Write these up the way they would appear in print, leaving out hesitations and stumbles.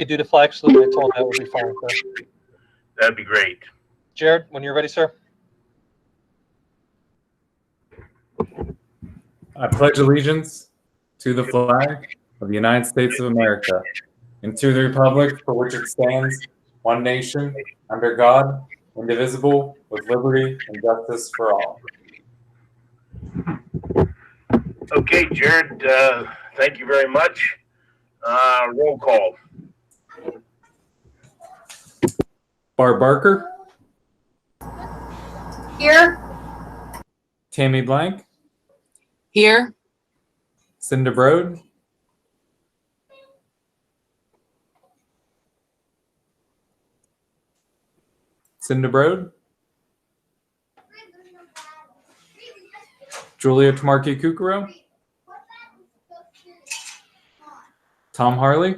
You do the flag salute. I told that would be fine, sir. That'd be great. Jared, when you're ready, sir. I pledge allegiance to the flag of the United States of America and to the republic for which it stands, one nation, under God, indivisible, with liberty and justice for all. Okay, Jared, thank you very much. Roll call. Barb Barker. Here. Tammy Blank. Here. Cinda Brode. Cinda Brode. Julia Tamarki Kukuro. Tom Harley.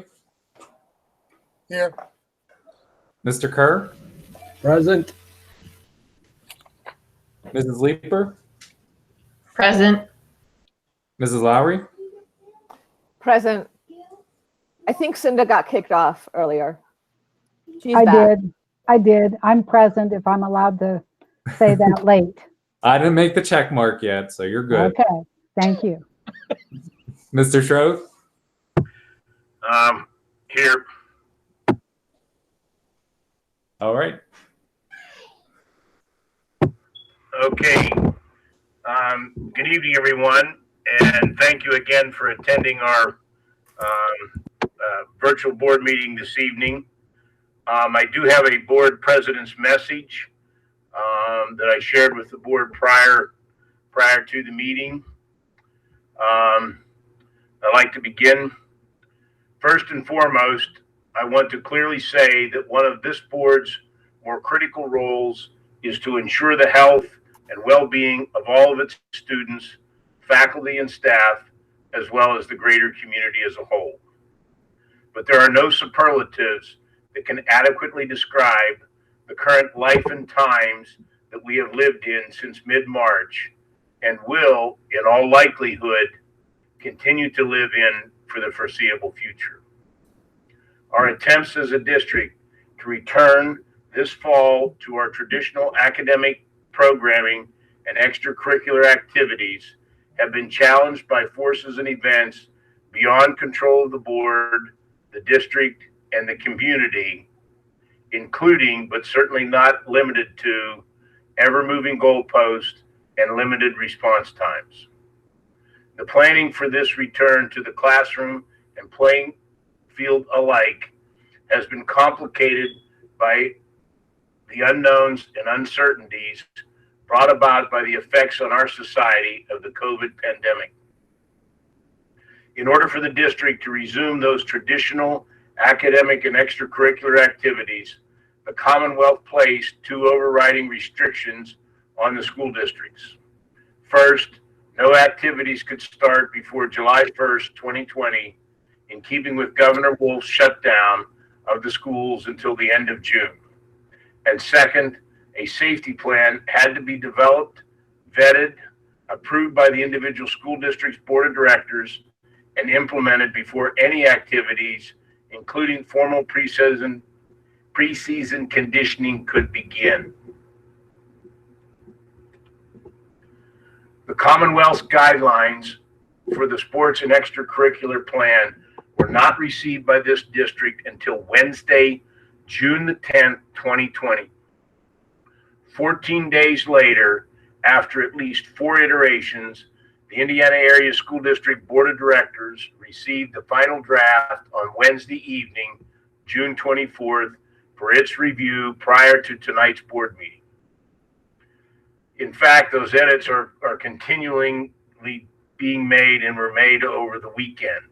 Here. Mr. Kerr. Present. Mrs. Leeper. Present. Mrs. Lowry. Present. I think Cinda got kicked off earlier. She's I back. did. I did. I'm present if I'm allowed to say that late. I didn't make the check mark yet, so you're good. Okay. Thank you. Mr. Schroth. Here. All right. Okay. Good evening, everyone, and thank you again for attending our virtual board meeting this evening. I do have a board president's message that I shared with the board prior to the meeting. I'd like to begin. First and foremost, I want to clearly say that one of this board's more critical roles is to ensure the health and well-being of all of its students, faculty, and staff, as well as the greater community as a whole. But there are no superlatives that can adequately describe the current life and times that we have lived in since mid-March and will, in all likelihood, continue to live in for the foreseeable future. Our attempts as a district to return this fall to our traditional academic programming and extracurricular activities have been challenged by forces and events beyond control of the board, the district, and the community, including, but certainly not limited to, ever-moving goalposts and limited response times. The planning for this return to the classroom and playing field alike has been complicated by the unknowns and uncertainties brought about by the effects on our society of the COVID pandemic. In order for the district to resume those traditional academic and extracurricular activities, the Commonwealth placed two overriding restrictions on the school districts. First, no activities could start before July 1st, 2020, in keeping with Governor Wolf's shutdown of the schools until the end of June. And second, a safety plan had to be developed, vetted, approved by the individual school district's board of directors, and implemented before any activities, including formal preseason conditioning, could begin. The Commonwealth's guidelines for the sports and extracurricular plan were not received by this district until Wednesday, June the 10th, 2020. 14 days later, after at least 4 iterations, the Indiana Area School District Board of Directors received the final draft on Wednesday evening, June 24th, for its review prior to tonight's board meeting. In fact, those edits are continually being made and were made over the weekend.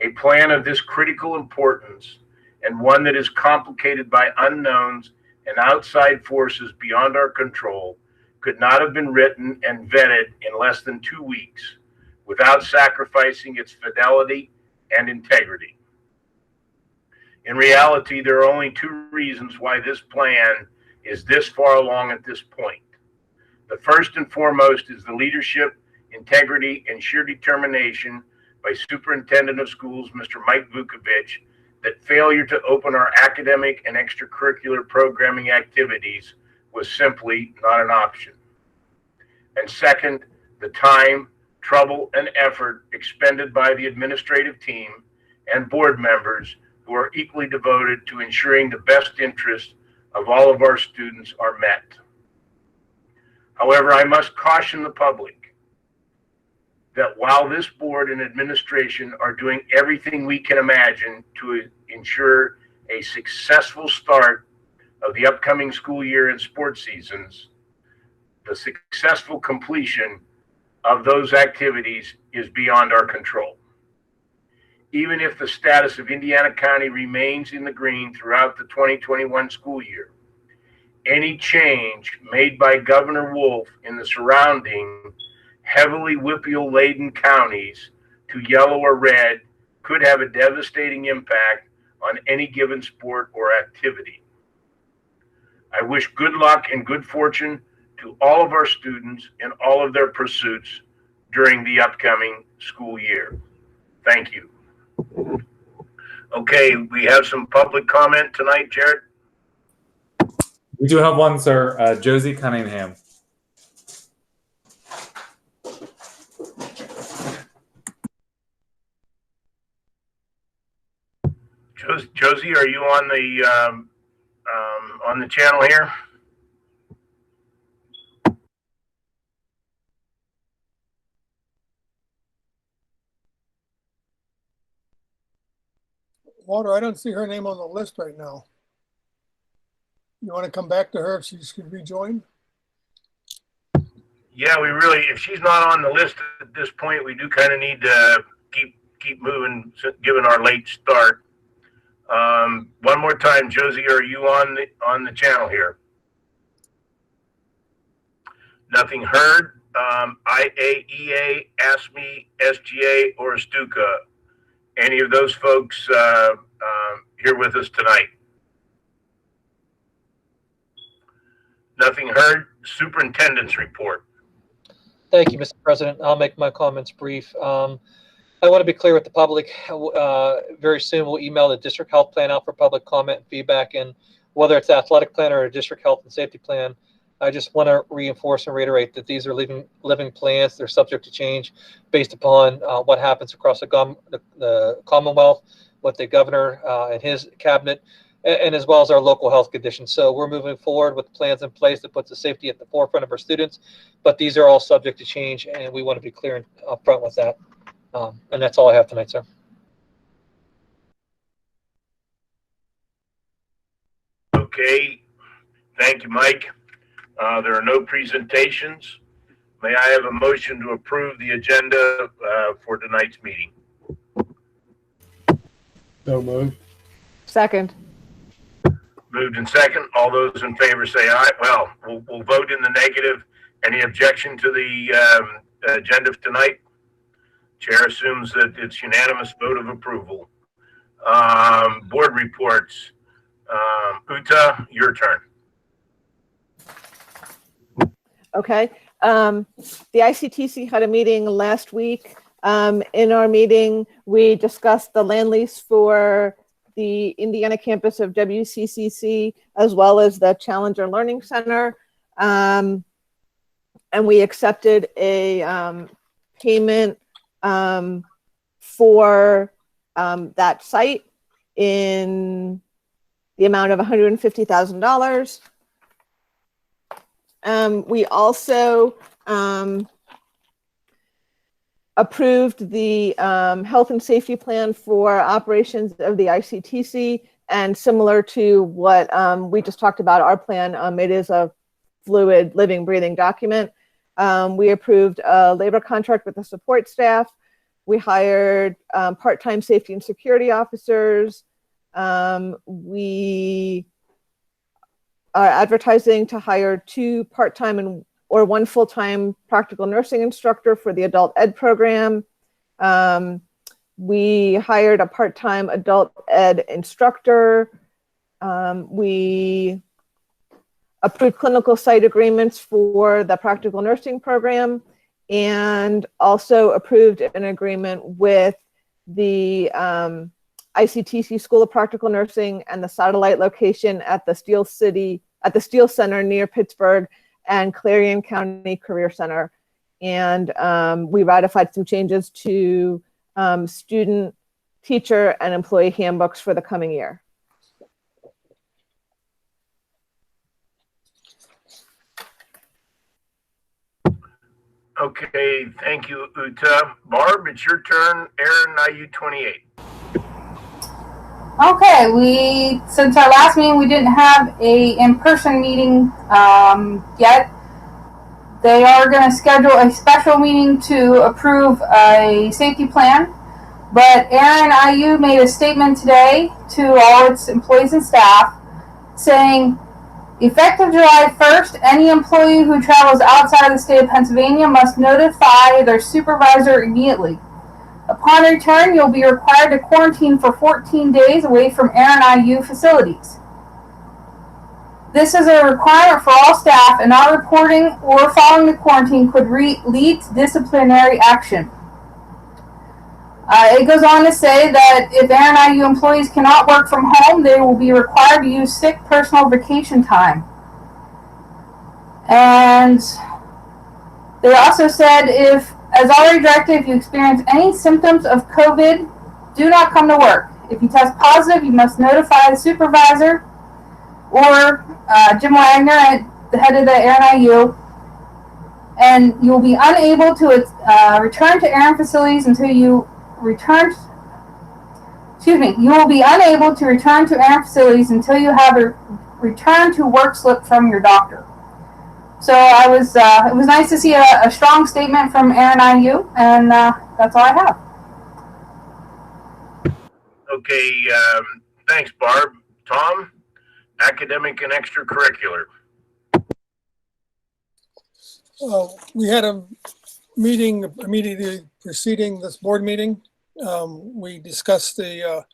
A plan of this critical importance, and one that is complicated by unknowns and outside forces beyond our control, could not have been written and vetted in less than 2 weeks without sacrificing its fidelity and integrity. In reality, there are only 2 reasons why this plan is this far along at this point. The first and foremost is the leadership, integrity, and sheer determination by Superintendent of Schools, Mr. Mike Vukovich, that failure to open our academic and extracurricular programming activities was simply not an option. And second, the time, trouble, and effort expended by the administrative team and board members who are equally devoted to ensuring the best interests of all of our students are met. However, I must caution the public that while this board and administration are doing everything we can imagine to ensure a successful start of the upcoming school year and sports seasons, the successful completion of those activities is beyond our control. Even if the status of Indiana County remains in the green throughout the 2021 school year, any change made by Governor Wolf in the surrounding heavily WPIAL-laden counties to yellow or red could have a devastating impact on any given sport or activity. I wish good luck and good fortune to all of our students in all of their pursuits during the upcoming school year. Thank you. Okay, we have some public comment tonight, Jared. We do have one, sir. Josie Cunningham. Josie, are you on the channel here? Walter, I don't see her name on the list right now. You want to come back to her if she's could rejoin? Yeah, we really, if she's not on the list at this point, we do kind of need to keep moving, given our late start. One more time, Josie, are you on the channel here? Nothing heard. IAEA, ASME, SGA, or Stuka. Any of those folks here with us tonight? Nothing heard. Superintendent's report. Thank you, Mr. President. I'll make my comments brief. I want to be clear with the public. Very soon we'll email the district health plan out for public comment and feedback, and whether it's athletic plan or a district health and safety plan, I just want to reinforce and reiterate that these are living plans. They're subject to change based upon what happens across the Commonwealth with the governor and his cabinet, and as well as our local health conditions. So we're moving forward with plans in place that puts the safety at the forefront of our students, but these are all subject to change, and we want to be clear and upfront with that. And that's all I have tonight, sir. Okay, thank you, Mike. There are no presentations. May I have a motion to approve the agenda for tonight's meeting? So moved. Second. Moved in second. All those in favor say aye. Well, we'll vote in the negative. Any objection to the agenda of tonight? Chair assumes that it's unanimous vote of approval. Board reports. Uta, your turn. Okay. The Ictc had a meeting last week. In our meeting, we discussed the land lease for the Indiana campus of WCCC, as well as the Challenger Learning Center. And we accepted a payment for that site in the amount of $150,000. We also approved the health and safety plan for operations of the Ictc, and similar to what we just talked about, our plan, it is a fluid, living, breathing document. We approved a labor contract with the support staff. We hired part-time safety and security officers. We are advertising to hire 2 part-time or 1 full-time practical nursing instructor for the adult ed program. We hired a part-time adult ed instructor. We approved clinical site agreements for the practical nursing program, and also approved an agreement with the ICTC School of Practical Nursing and the satellite location at the Steel Center near Pittsburgh and Clarion County Career Center. And we ratified some changes to student, teacher, and employee handbooks for the coming year. Okay, thank you, Uta. Barb, it's your turn. Aaron, IU 28. Okay, since our last meeting, we didn't have a in-person meeting yet. They are going to schedule a special meeting to approve a safety plan. But Aaron IU made a statement today to all its employees and staff saying, effective July 1st, any employee who travels outside of the state of Pennsylvania must notify their supervisor immediately. Upon return, you'll be required to quarantine for 14 days away from Aaron IU facilities. This is a requirement for all staff, and not reporting or following the quarantine could lead to disciplinary action. It goes on to say that if Aaron IU employees cannot work from home, they will be required to use sick personal vacation time. And they also said, as already directed, if you experience any symptoms of COVID, do not come to work. If you test positive, you must notify the supervisor or Jim Wagner, the head of the Aaron IU, and you will be unable to return to Aaron facilities until you return. You will be unable to return to Aaron facilities until you have a return to work slip from your doctor. So it was nice to see a strong statement from Aaron IU, and that's all I have. Okay, thanks, Barb. Tom, academic and extracurricular. We had a meeting immediately preceding this board meeting. We discussed the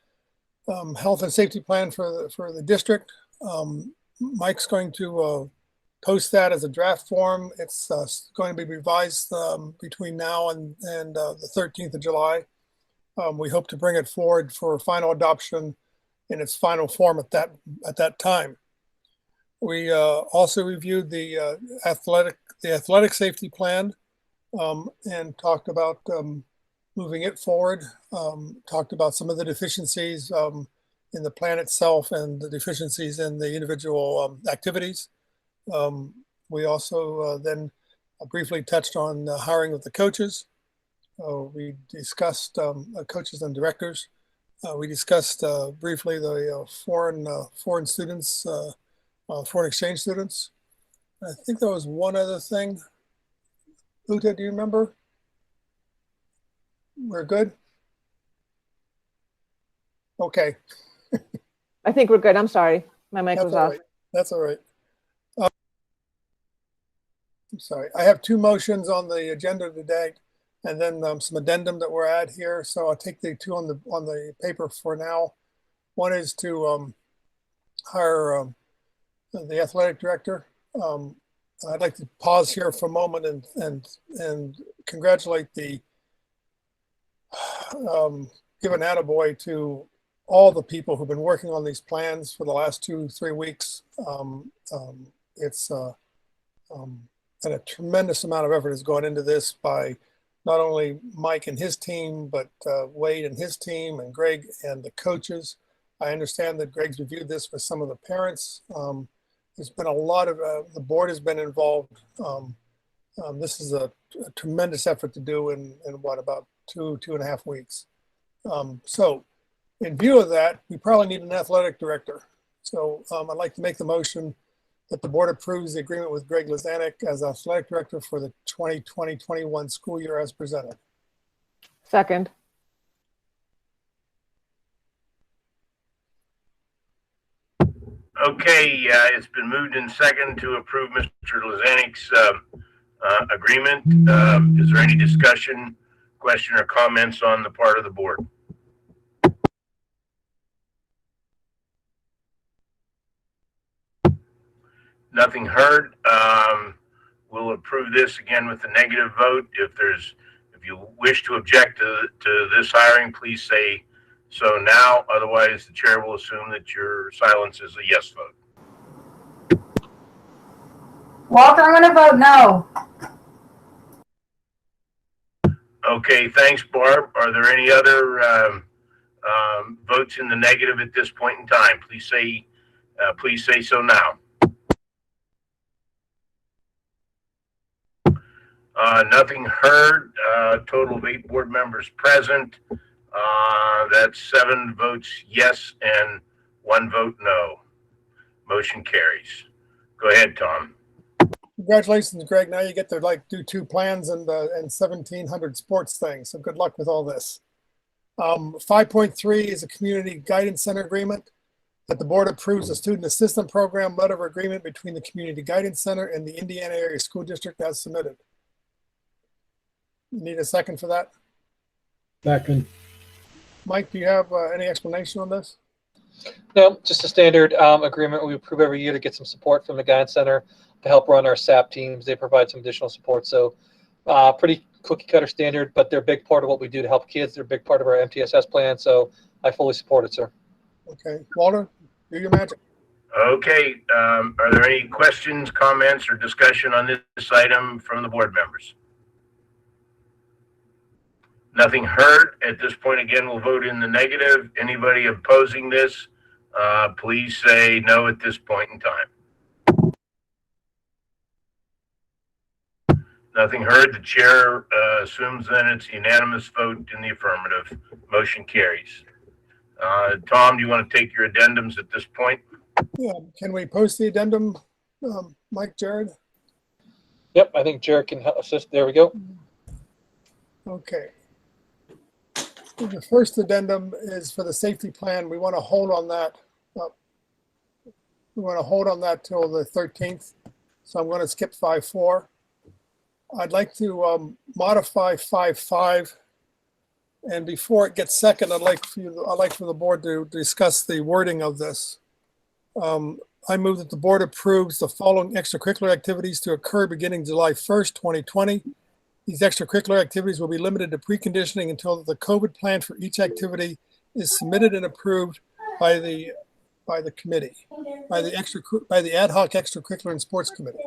health and safety plan for the district. Mike's going to post that as a draft form. It's going to be revised between now and the 13th of July. We hope to bring it forward for final adoption in its final form at that time. We also reviewed the athletic safety plan and talked about moving it forward. Talked about some of the deficiencies in the plan itself and the deficiencies in the individual activities. We also then briefly touched on the hiring of the coaches. We discussed coaches and directors. We discussed briefly the foreign students, foreign exchange students. I think there was one other thing. Uta, do you remember? We're good? Okay. I think we're good. I'm sorry. My mic was off. Right. That's all right. I'm sorry. I have two motions on the agenda today, and then some addendum that we're at here. So I'll take the two on the paper for now. One is to hire the athletic director. I'd like to pause here for a moment and congratulate give an attaboy to all the people who've been working on these plans for the last 2-3 weeks. It's and a tremendous amount of effort has gone into this by not only Mike and his team, but Wade and his team, and Greg and the coaches. I understand that Greg's reviewed this with some of the parents. There's been a lot of, the board has been involved. This is a tremendous effort to do in what, about 2.5 weeks. So in view of that, we probably need an athletic director. So I'd like to make the motion that the board approves the agreement with Greg Lazanik as athletic director for the 2020-21 school year as presented. Second. Okay, it's been moved in second to approve Mr. Lazanik's agreement. Is there any discussion, question, or comments on the part of the board? Nothing heard. We'll approve this again with a negative vote. If you wish to object to this hiring, please say So now, otherwise the chair will assume that your silence is a yes vote. Walter, I'm going to vote no. Okay, thanks, Barb. Are there any other votes in the negative at this point in time? Please say so now. Nothing heard. Total of 8 board members present. That's 7 votes yes and 1 vote no. Motion carries. Go ahead, Tom. Congratulations, Greg. Now you get to do 2 plans and 1,700 sports things. So good luck with all this. 5.3 is a community guidance center agreement that the board approves a student assistant program letter of agreement between the community guidance center and the Indiana area school district as submitted. You need a second for that? Second. Mike, do you have any explanation on this? No, just a standard agreement we approve every year to get some support from the Guidance Center to help run our SAP teams. They provide some additional support. So pretty cookie cutter standard, but they're a big part of what we do to help kids. They're a big part of our MTSS plan. So I fully support it, sir. Okay. Walter, do your magic. Okay. Are there any questions, comments, or discussion on this item from the board members? Nothing heard. At this point, again, we'll vote in the negative. Anybody opposing this, please say no at this point in time. Nothing heard. The chair assumes then it's unanimous vote in the affirmative. Motion carries. Tom, do you want to take your addendums at this point? Yeah. Can we post the addendum, Mike, Jared? Yep, I think Jared can assist. There we go. Okay. The first addendum is for the safety plan. We want to hold on that. We want to hold on that till the 13th. So I'm going to skip 5.4. I'd like to modify 5.5. And before it gets second, I'd like for the board to discuss the wording of this. I move that the board approves the following extracurricular activities to occur beginning July 1st, 2020. These extracurricular activities will be limited to preconditioning until the COVID plan for each activity is submitted and approved by the committee, by the ad hoc extracurricular and sports committee.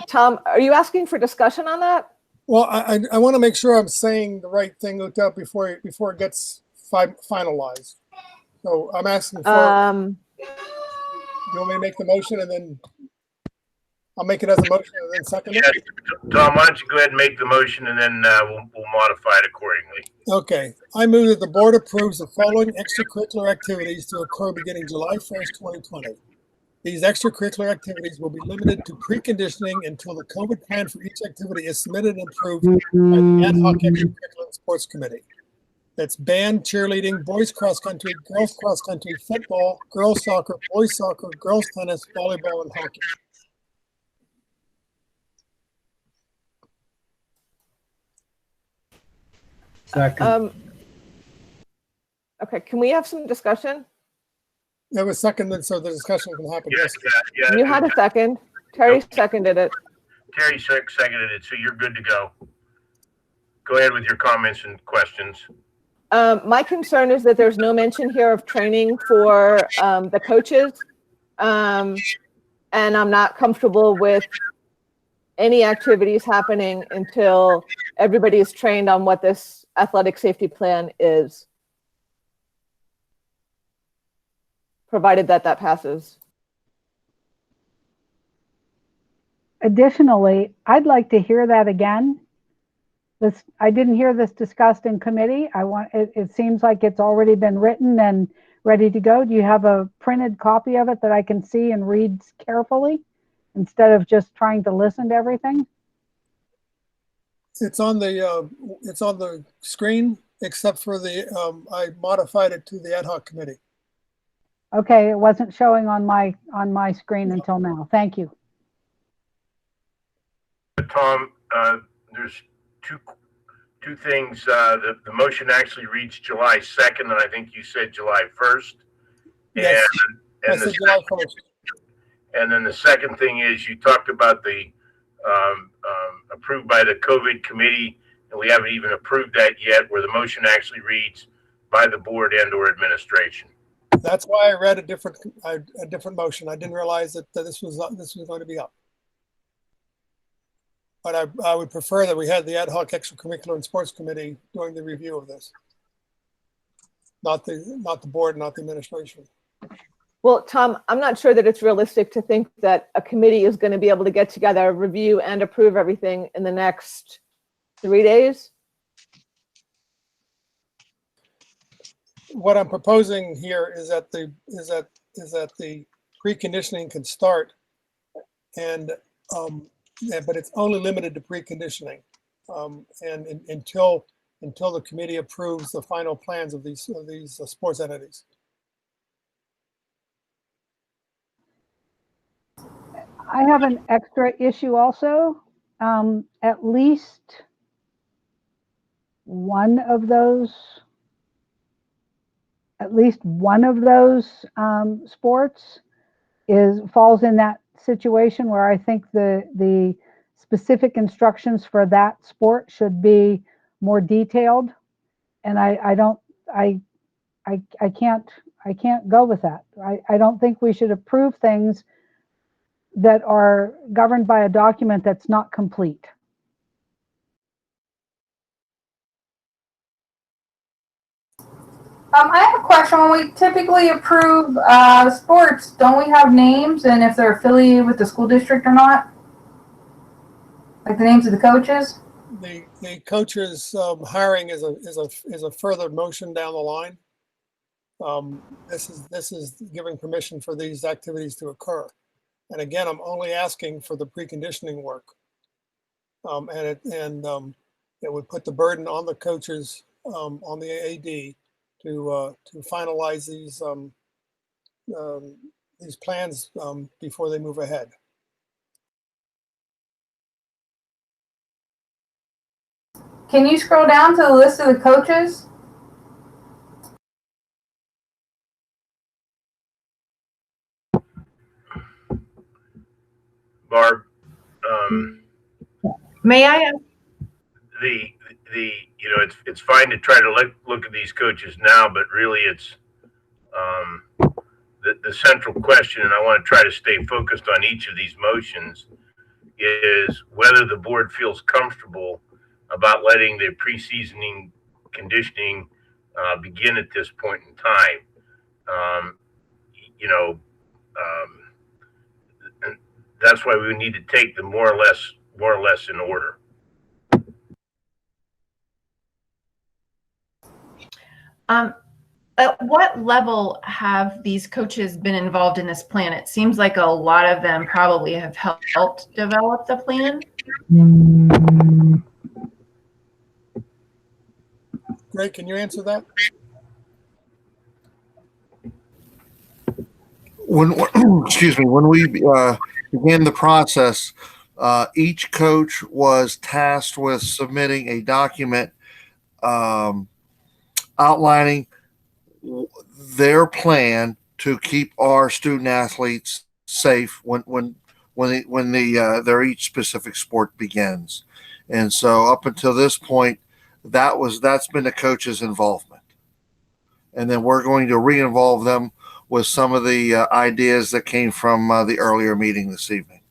Tom, are you asking for discussion on that? Well, I want to make sure I'm saying the right thing before it gets finalized. So I'm asking for. You want me to make the motion and then I'll make it as a motion and then second it? Yes. Tom, why don't you go ahead and make the motion and then we'll modify it accordingly. Okay. I move that the board approves the following extracurricular activities to occur beginning July 1st, 2020. These extracurricular activities will be limited to preconditioning until the COVID plan for each activity is submitted and approved by the ad hoc extracurricular and sports committee. That's band, cheerleading, boys cross country, girls cross country, football, girls soccer, boys soccer, girls tennis, volleyball, and hockey. Second. Okay, can we have some discussion? That was seconded, so the discussion can happen. Yes, yeah. You had a second. Terry seconded it. Terry seconded it, so you're good to go. Go ahead with your comments and questions. My concern is that there's no mention here of training for the coaches. And I'm not comfortable with any activities happening until everybody is trained on what this athletic safety plan is, provided that passes. Additionally, I'd like to hear that again. I didn't hear this discussed in committee. It seems like it's already been written and ready to go. Do you have a printed copy of it that I can see and read carefully instead of just trying to listen to everything? It's on the screen, except for I modified it to the ad hoc committee. Okay, it wasn't showing on my screen until now. Thank you. Tom, there's two things. The motion actually reads July 2nd, and I think you said July 1st. Yes, and July 1st. And then the second thing is you talked about the approved by the COVID committee, and we haven't even approved that yet, where the motion actually reads by the board and/or administration. That's why I read a different motion. I didn't realize that this was going to be up. But I would prefer that we had the ad hoc extracurricular and sports committee doing the review of this, not the board, not the administration. Well, Tom, I'm not sure that it's realistic to think that a committee is going to be able to get together, review, and approve everything in the next 3 days. What I'm proposing here is that the preconditioning can start, and but it's only limited to preconditioning, and until the committee approves the final plans of these sports entities. I have an extra issue also. At least one of those sports falls in that situation where I think the specific instructions for that sport should be more detailed, and I can't go with that. I don't think we should approve things that are governed by a document that's not complete. I have a question. When we typically approve sports, don't we have names and if they're affiliated with the school district or not? Like the names of the coaches? The coaches hiring is a further motion down the line. This is giving permission for these activities to occur. And again, I'm only asking for the preconditioning work, and it would put the burden on the coaches, on the AD, to finalize these plans before they move ahead. Can you scroll down to the list of the coaches? Barb, May I ask? it's fine to try to look at these coaches now, but really it's the central question, and I want to try to stay focused on each of these motions, is whether the board feels comfortable about letting the pre-seasoning conditioning begin at this point in time. And that's why we need to take them more or less in order. At what level have these coaches been involved in this plan? It seems like a lot of them probably have helped develop the plan. Greg, can you answer that? Excuse me, when we began the process, each coach was tasked with submitting a document outlining their plan to keep our student athletes safe when their each specific sport begins. And so up until this point, that's been the coach's involvement. And then we're going to re-involve them with some of the ideas that came from the earlier meeting this evening.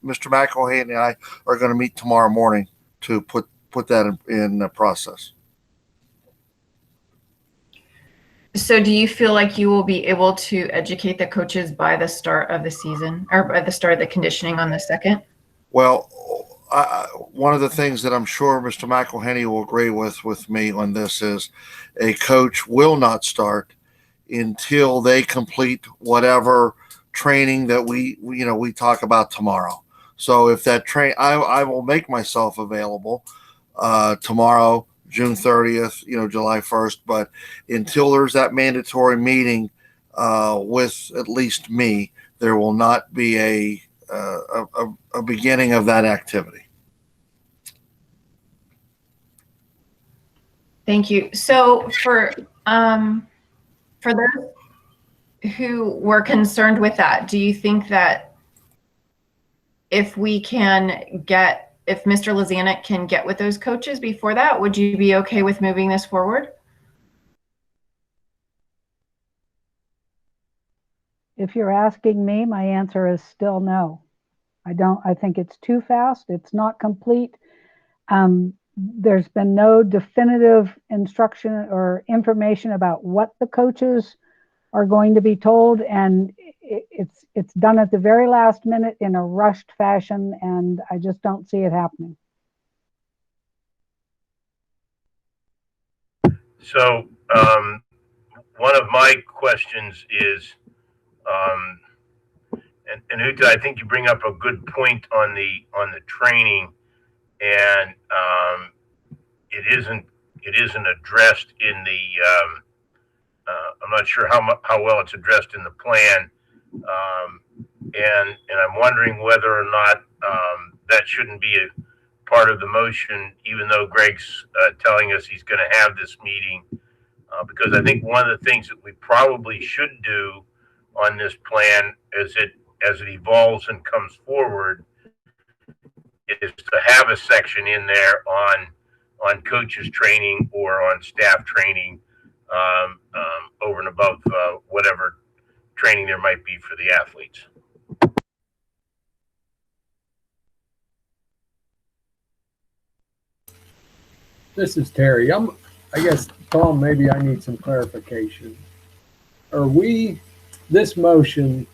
Mr. McElhaney and I are going to meet tomorrow morning to put that in the process. So do you feel like you will be able to educate the coaches by the start of the season, or by the start of the conditioning on the 2nd? Well, one of the things that I'm sure Mr. McElhaney will agree with me on this is a coach will not start until they complete whatever training that we talk about tomorrow. So if that I will make myself available tomorrow, June 30th, July 1st, but until there's that mandatory meeting with at least me, there will not be a beginning of that activity. Thank you. So for those who were concerned with that, do you think that if Mr. Lazanik can get with those coaches before that, would you be okay with moving this forward? If you're asking me, my answer is still no. I think it's too fast. It's not complete. There's been no definitive instruction or information about what the coaches are going to be told, and it's done at the very last minute in a rushed fashion, and I just don't see it happening. So one of my questions is, and Uta, I think you bring up a good point on the training, and it isn't addressed in the. I'm not sure how well it's addressed in the plan, and I'm wondering whether or not that shouldn't be a part of the motion, even though Greg's telling us he's going to have this meeting, because I think one of the things that we probably should do on this plan as it evolves and comes forward is to have a section in there on coaches training or on staff training, over and above whatever training there might be for the athletes. This is Terry. I guess, Tom, maybe I need some clarification. This motion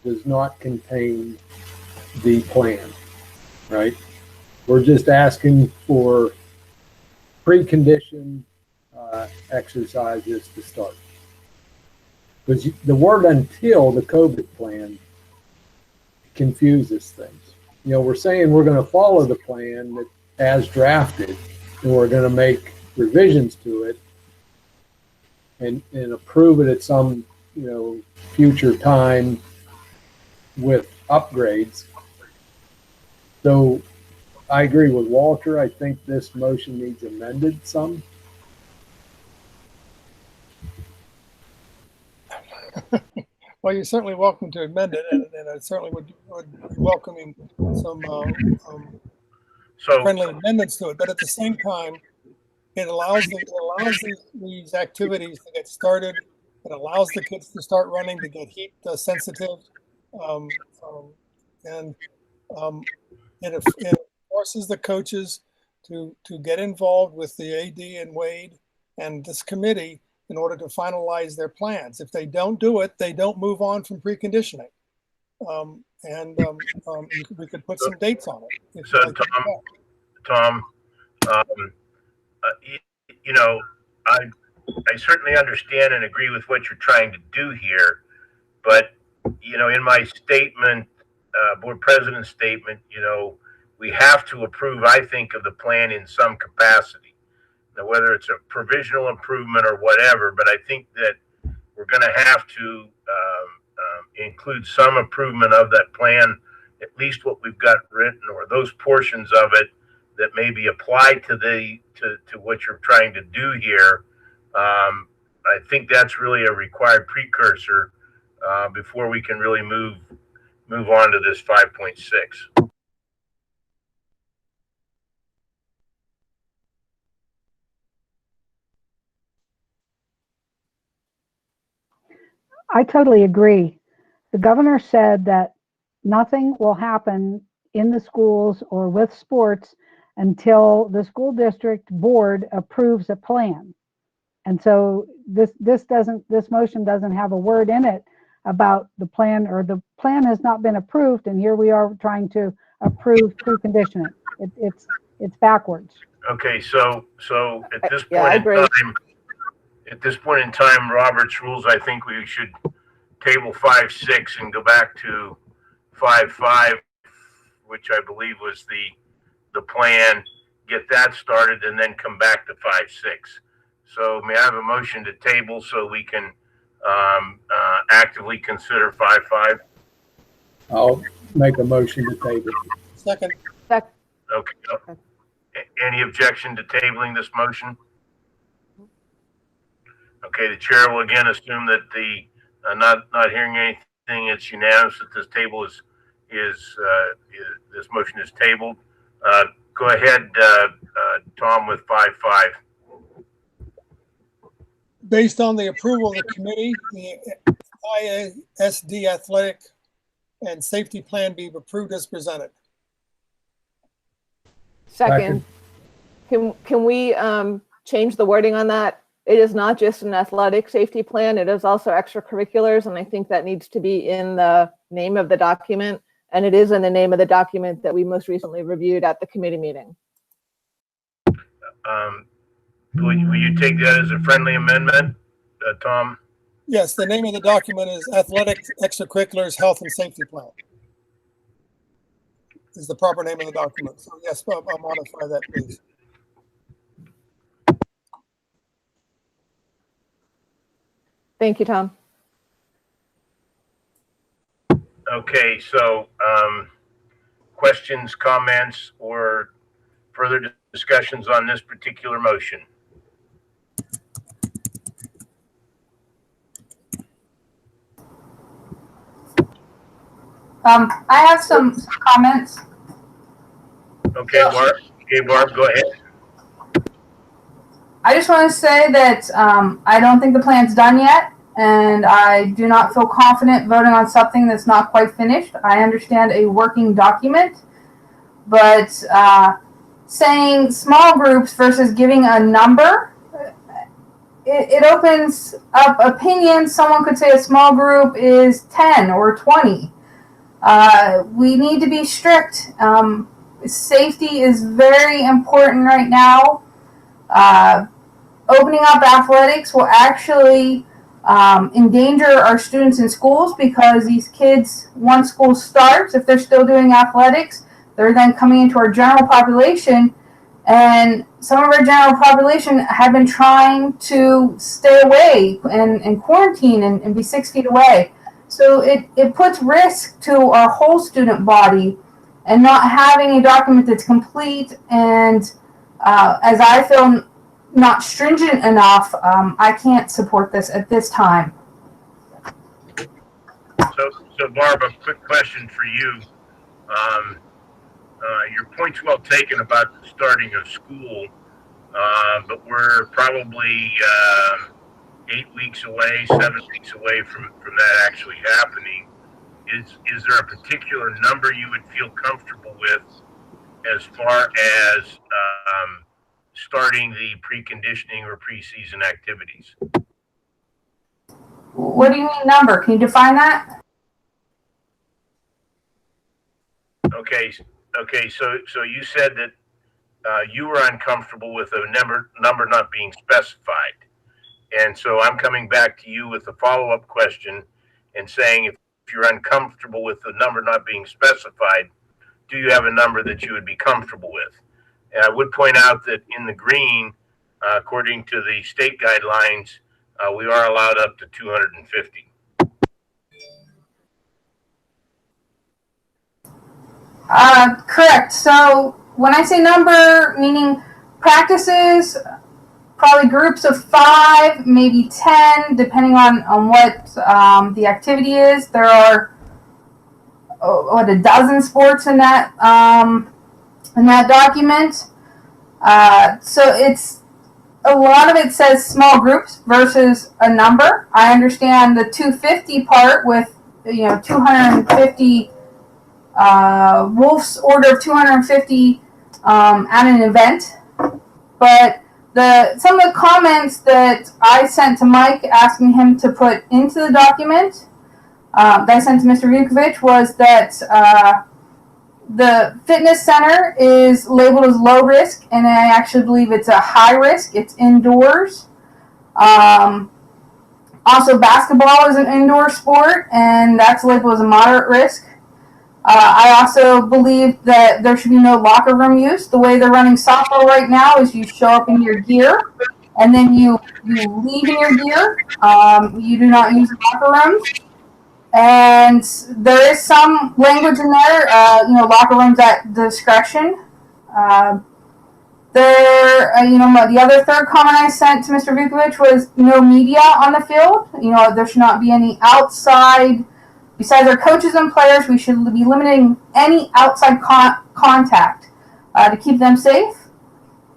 does not contain the plan, right? We're just asking for precondition exercises to start. Because the word "until" the COVID plan confuses things. You know, we're saying we're going to follow the plan that as drafted, and we're going to make revisions to it and approve it at some, future time with upgrades. So I agree with Walter. I think this motion needs amended some. Well, you're certainly welcome to amend it, and I certainly would be welcoming some friendly amendments to it. But at the same time, it allows these activities to get started. It allows the kids to start running, to get heat sensitive, and it forces the coaches to get involved with the AD and Wade and this committee in order to finalize their plans. If they don't do it, they don't move on from preconditioning. We could put some dates on it. So Tom, I certainly understand and agree with what you're trying to do here, but in my statement, board president's statement, we have to approve, I think, of the plan in some capacity. Now, whether it's a provisional improvement or whatever, but I think that we're going to have to include some improvement of that plan, at least what we've got written, or those portions of it that maybe apply to what you're trying to do here. I think that's really a required precursor before we can really move on to this 5.6. I totally agree. The governor said that nothing will happen in the schools or with sports until the school district board approves a plan. And so this motion doesn't have a word in it about the plan, or the plan has not been approved, and here we are trying to approve preconditioning. It's backwards. Okay, so at this point at this point in time, Robert's rules, I think we should table 5.6 and go back to 5.5, which I believe was the plan, get that started, and then come back to 5.6. So may I have a motion to table so we can actively consider 5.5? I'll make a motion to table. Second. Okay. Any objection to tabling this motion? Okay, the chair will again assume that the not hearing anything, it's unanimous that this table is this motion is tabled. Go ahead, Tom, with 5.5. Based on the approval of the committee, the ISD athletic and safety plan be approved as presented. Second. Can we change the wording on that? It is not just an athletic safety plan, it is also extracurriculars, and I think that needs to be in the name of the document, and it is in the name of the document that we most recently reviewed at the committee meeting. Will you take that as a friendly amendment, Tom? Yes, the name of the document is Athletic Extracurriculars Health and Safety Plan. Is the proper name of the document. So yes, I'll modify that, please. Thank you, Tom. Okay, so questions, comments, or further discussions on this particular motion? I have some comments. Okay, Barb, go ahead. I just want to say that I don't think the plan's done yet, and I do not feel confident voting on something that's not quite finished. I understand a working document, but saying small groups versus giving a number, it opens up opinions. Someone could say a small group is 10 or 20. We need to be strict. Safety is very important right now. Opening up athletics will actually endanger our students in schools, because these kids, once school starts, if they're still doing athletics, they're then coming into our general population, and some of our general population have been trying to stay away and quarantine and be 6 feet away. So it puts risk to our whole student body, and not having a document that's complete and, as I feel, not stringent enough, I can't support this at this time. So Barb, a quick question for you. Your point's well taken about the starting of school, but we're probably 8 weeks away, 7 weeks away from that actually happening. Is there a particular number you would feel comfortable with as far as starting the preconditioning or preseason activities? What do you mean number? Can you define that? Okay. So you said that you were uncomfortable with a number not being specified, and so I'm coming back to you with a follow-up question and saying, if you're uncomfortable with the number not being specified, do you have a number that you would be comfortable with? And I would point out that in the green, according to the state guidelines, we are allowed up to 250. Correct. So when I say number, meaning practices, probably groups of 5, maybe 10, depending on what the activity is. There are a dozen sports in that document. So it's a lot of it says small groups versus a number. I understand the 250 part with 250. Wolf's order of 250 at an event, but some of the comments that I sent to Mike asking him to put into the document that I sent to Mr. Vukovic was that the fitness center is labeled as low risk, and I actually believe it's a high risk. It's indoors. Also, basketball is an indoor sport, and that's labeled as a moderate risk. I also believe that there should be no locker room use. The way they're running softball right now is you show up in your gear, and then you leave in your gear. You do not use the locker rooms. And there is some language in there, locker rooms at discretion. The other third comment I sent to Mr. Vukovic was no media on the field. There should not be any outside Besides our coaches and players, we should be limiting any outside contact to keep them safe.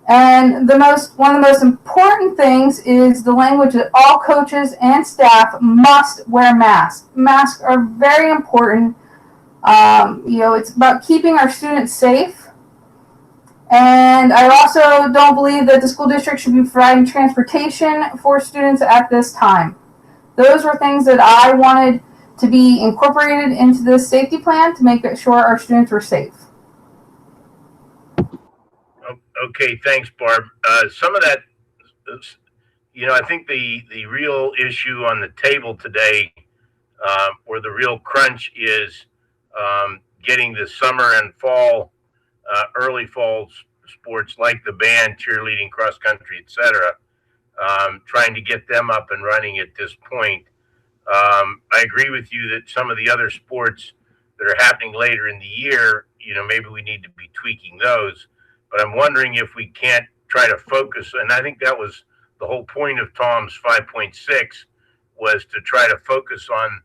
And one of the most important things is the language that all coaches and staff must wear masks. Masks are very important. It's about keeping our students safe. And I also don't believe that the school district should be providing transportation for students at this time. Those were things that I wanted to be incorporated into this safety plan to make sure our students were safe. Okay, thanks, Barb. Some of that, I think the real issue on the table today, or the real crunch, is getting the summer and fall, early fall sports like the band, cheerleading, cross country, etc. Trying to get them up and running at this point. I agree with you that some of the other sports that are happening later in the year, maybe we need to be tweaking those. But I'm wondering if we can't try to focus, and I think that was the whole point of Tom's 5.6, was to try to focus on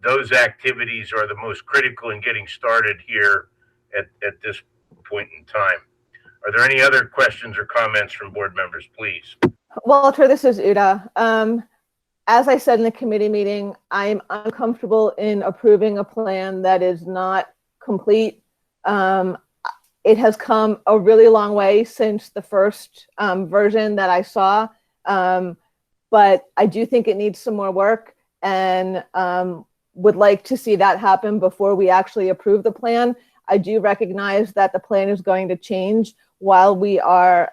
those activities are the most critical in getting started here at this point in time. Are there any other questions or comments from board members, please? Walter, this is Uda. As I said in the committee meeting, I'm uncomfortable in approving a plan that is not complete. It has come a really long way since the first version that I saw, but I do think it needs some more work, and would like to see that happen before we actually approve the plan. I do recognize that the plan is going to change while we are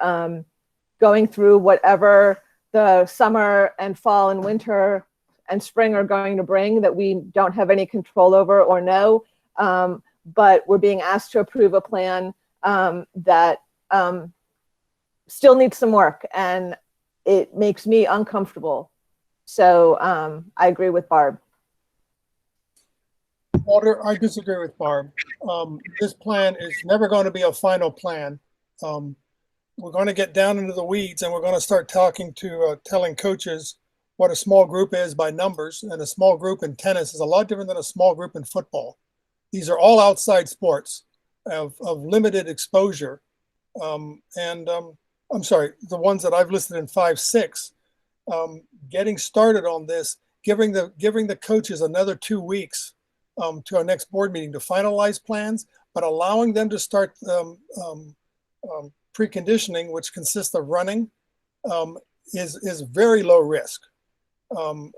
going through whatever the summer and fall and winter and spring are going to bring that we don't have any control over or know. But we're being asked to approve a plan that still needs some work, and it makes me uncomfortable. So I agree with Barb. Walter, I disagree with Barb. This plan is never going to be a final plan. We're going to get down into the weeds, and we're going to start telling coaches what a small group is by numbers, and a small group in tennis is a lot different than a small group in football. These are all outside sports of limited exposure. I'm sorry, the ones that I've listed in 5.6, getting started on this, giving the coaches another 2 weeks to our next board meeting to finalize plans, but allowing them to start preconditioning, which consists of running, is very low risk. Mr.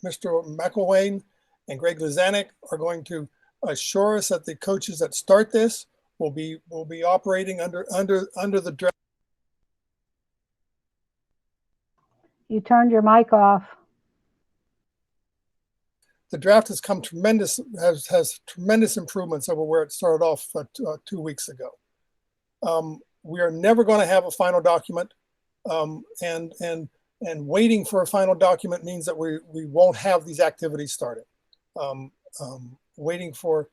McElwain and Greg Luzanik are going to assure us that the coaches that start this will be operating under the draft. You turned your mic off. The draft has come has tremendous improvements over where it started off 2 weeks ago. We are never going to have a final document, and waiting for a final document means that we won't have these activities started. Waiting for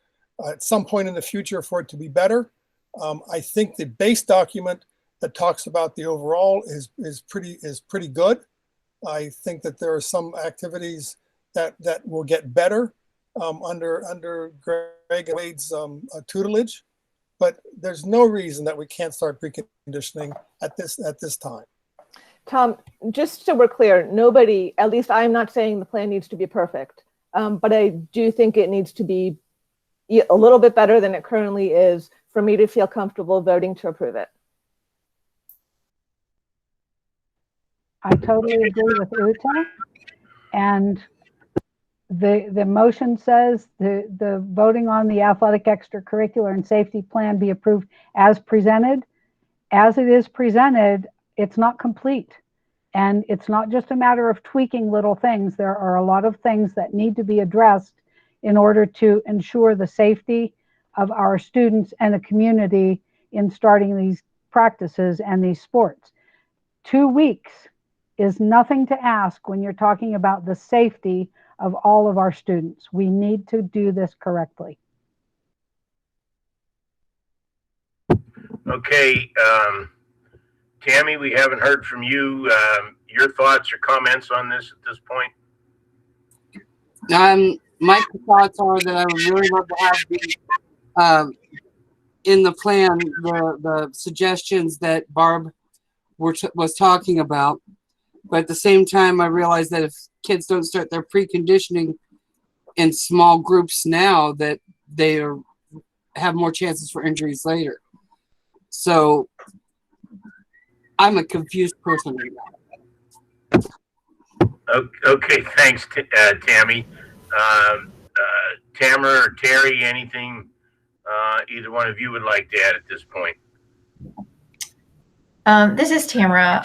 at some point in the future for it to be better. I think the base document that talks about the overall is pretty good. I think that there are some activities that will get better under Greg and Wade's tutelage, but there's no reason that we can't start preconditioning at this time. Tom, just so we're clear, nobody, at least I'm not saying the plan needs to be perfect, but I do think it needs to be a little bit better than it currently is for me to feel comfortable voting to approve it. I totally agree with Uta. And the motion says the voting on the athletic, extracurricular, and safety plan be approved as presented. As it is presented, it's not complete. And it's not just a matter of tweaking little things. There are a lot of things that need to be addressed in order to ensure the safety of our students and the community in starting these practices and these sports. 2 weeks is nothing to ask when you're talking about the safety of all of our students. We need to do this correctly. Okay, Tammy, we haven't heard from you. Your thoughts or comments on this at this point? My thoughts are that I would really love to have the in the plan the suggestions that Barb was talking about, but at the same time, I realize that if kids don't start their preconditioning in small groups now, that they have more chances for injuries later. So I'm a confused person right now. Okay, thanks, Tammy. Tamara or Terry, anything either one of you would like to add at this point? This is Tamara.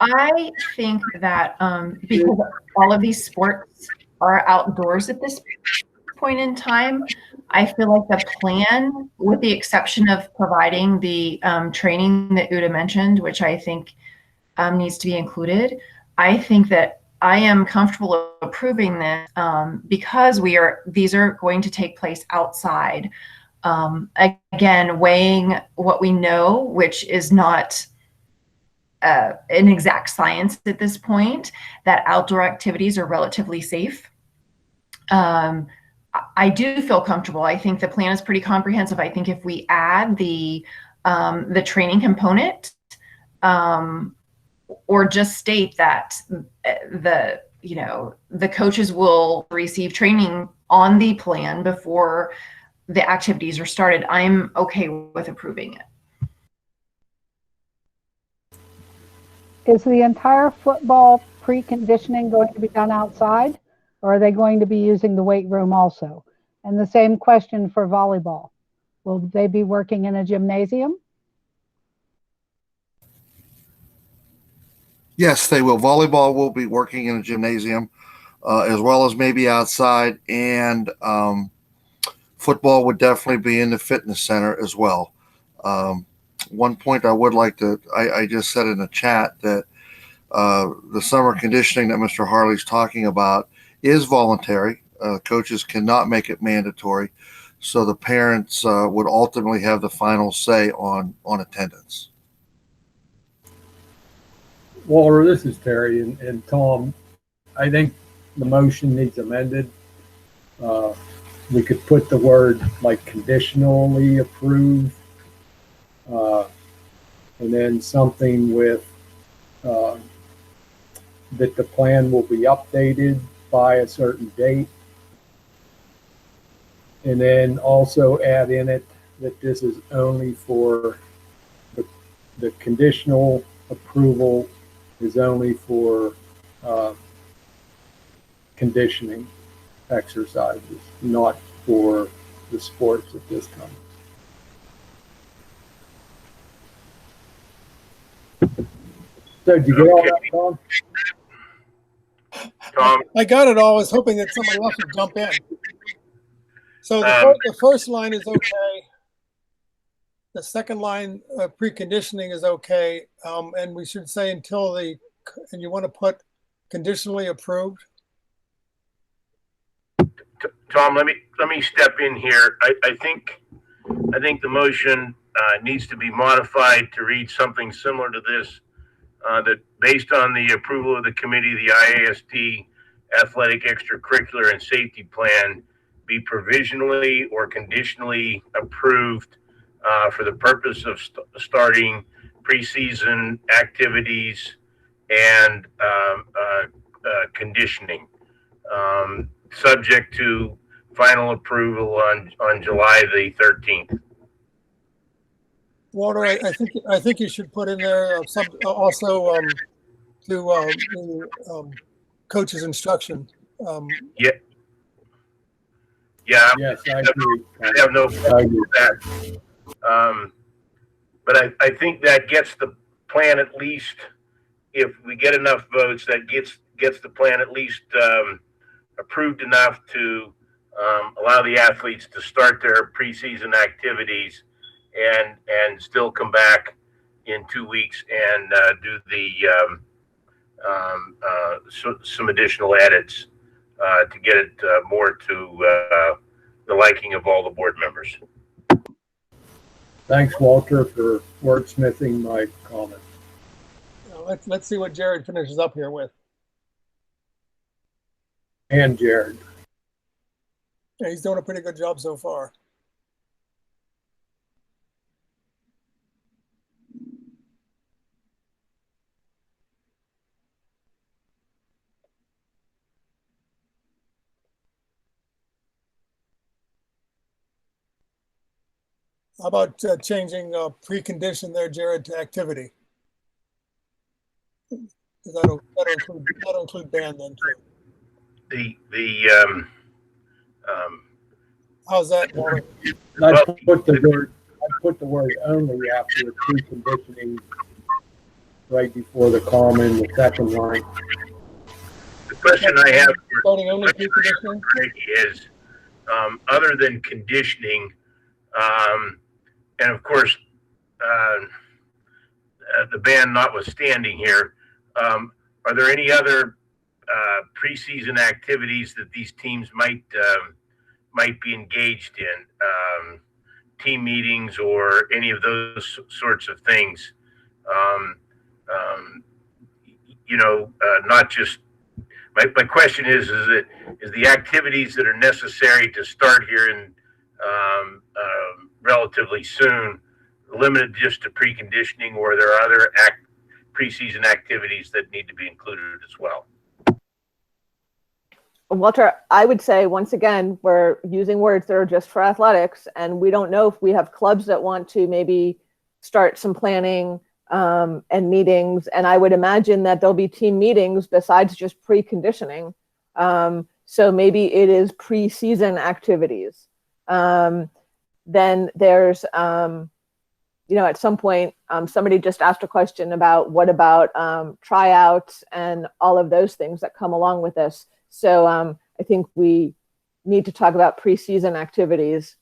I think that because all of these sports are outdoors at this point in time, I feel like the plan, with the exception of providing the training that Uda mentioned, which I think needs to be included, I think that I am comfortable approving this because these are going to take place outside. Again, weighing what we know, which is not an exact science at this point, that outdoor activities are relatively safe. I do feel comfortable. I think the plan is pretty comprehensive. I think if we add the training component, or just state that the coaches will receive training on the plan before the activities are started, I'm okay with approving it. Is the entire football preconditioning going to be done outside, or are they going to be using the weight room also? And the same question for volleyball. Will they be working in a gymnasium? Yes, they will. Volleyball will be working in a gymnasium, as well as maybe outside, and football would definitely be in the fitness center as well. One point I would like to, I just said in the chat that the summer conditioning that Mr. Harley's talking about is voluntary. Coaches cannot make it mandatory. So the parents would ultimately have the final say on attendance. Walter, this is Terry and Tom. I think the motion needs amended. We could put the word like conditionally approve, and then something with that the plan will be updated by a certain date. And then also add in it that this is only for the conditional approval is only for conditioning exercises, not for the sports at this time. So did you get all that, Tom? Tom? I got it all. I was hoping that somebody else would jump in. So the first line is okay. The second line, preconditioning, is okay. And we should say and you want to put conditionally approved? Tom, let me step in here. I think the motion needs to be modified to read something similar to this, that based on the approval of the committee, the IAST Athletic, Extracurricular, and Safety Plan be provisionally or conditionally approved for the purpose of starting preseason activities and conditioning, subject to final approval on July the 13th. Walter, I think you should put in there some also to coach's instruction. Yeah. Yeah. Yes, I agree. I have no problem with that. But I think that gets the plan, at least if we get enough votes, that gets the plan at least approved enough to allow the athletes to start their preseason activities and still come back in 2 weeks and do the some additional edits to get it more to the liking of all the board members. Thanks, Walter, for wordsmithing my comment. Let's see what Jared finishes up here with. and Jared. Yeah, he's doing a pretty good job so far. How about changing precondition there, Jared, to activity? That'll include band then too. How's that, Walter? I put the word only after preconditioning right before the comma in the second line. The question I have Voting only preconditioning is, other than conditioning, and of course, the band notwithstanding here, are there any other preseason activities that these teams might be engaged in? Team meetings or any of those sorts of things? Not just. My question is the activities that are necessary to start here in relatively soon limited just to preconditioning, or there are other preseason activities that need to be included as well? Walter, I would say, once again, we're using words that are just for athletics, and we don't know if we have clubs that want to maybe start some planning and meetings, and I would imagine that there'll be team meetings besides just preconditioning. So maybe it is preseason activities. Then there's, at some point, somebody just asked a question about what about tryouts and all of those things that come along with this. So I think we need to talk about preseason activities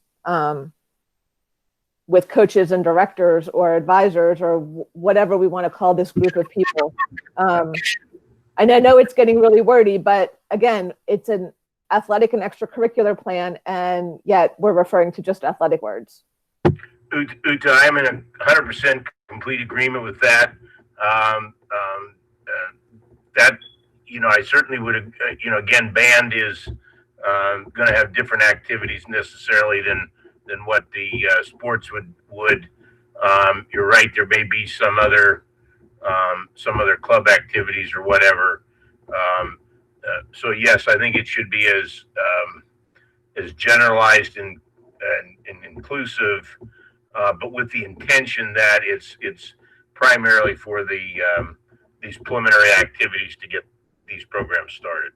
with coaches and directors or advisors or whatever we want to call this group of people. And I know it's getting really wordy, but again, it's an athletic and extracurricular plan, and yet we're referring to just athletic words. Uta, I'm in 100% complete agreement with that. I certainly would, again, band is going to have different activities necessarily than what the sports would. You're right. There may be some other club activities or whatever. So yes, I think it should be as generalized and inclusive, but with the intention that it's primarily for these preliminary activities to get these programs started.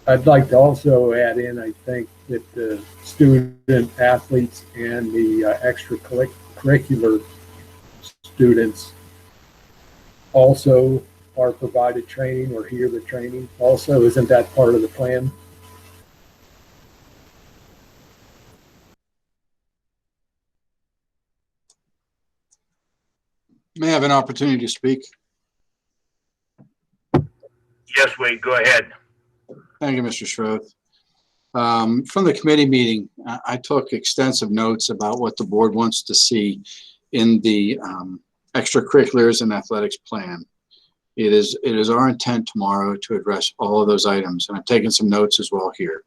I'd like to also add in, I think that the student athletes and the extracurricular students also are provided training or hear the training also. Isn't that part of the plan? May I have an opportunity to speak? Yes, Wade, go ahead. Thank you, Mr. Schroth. From the committee meeting, I took extensive notes about what the board wants to see in the extracurriculars and athletics plan. It is our intent tomorrow to address all of those items, and I've taken some notes as well here.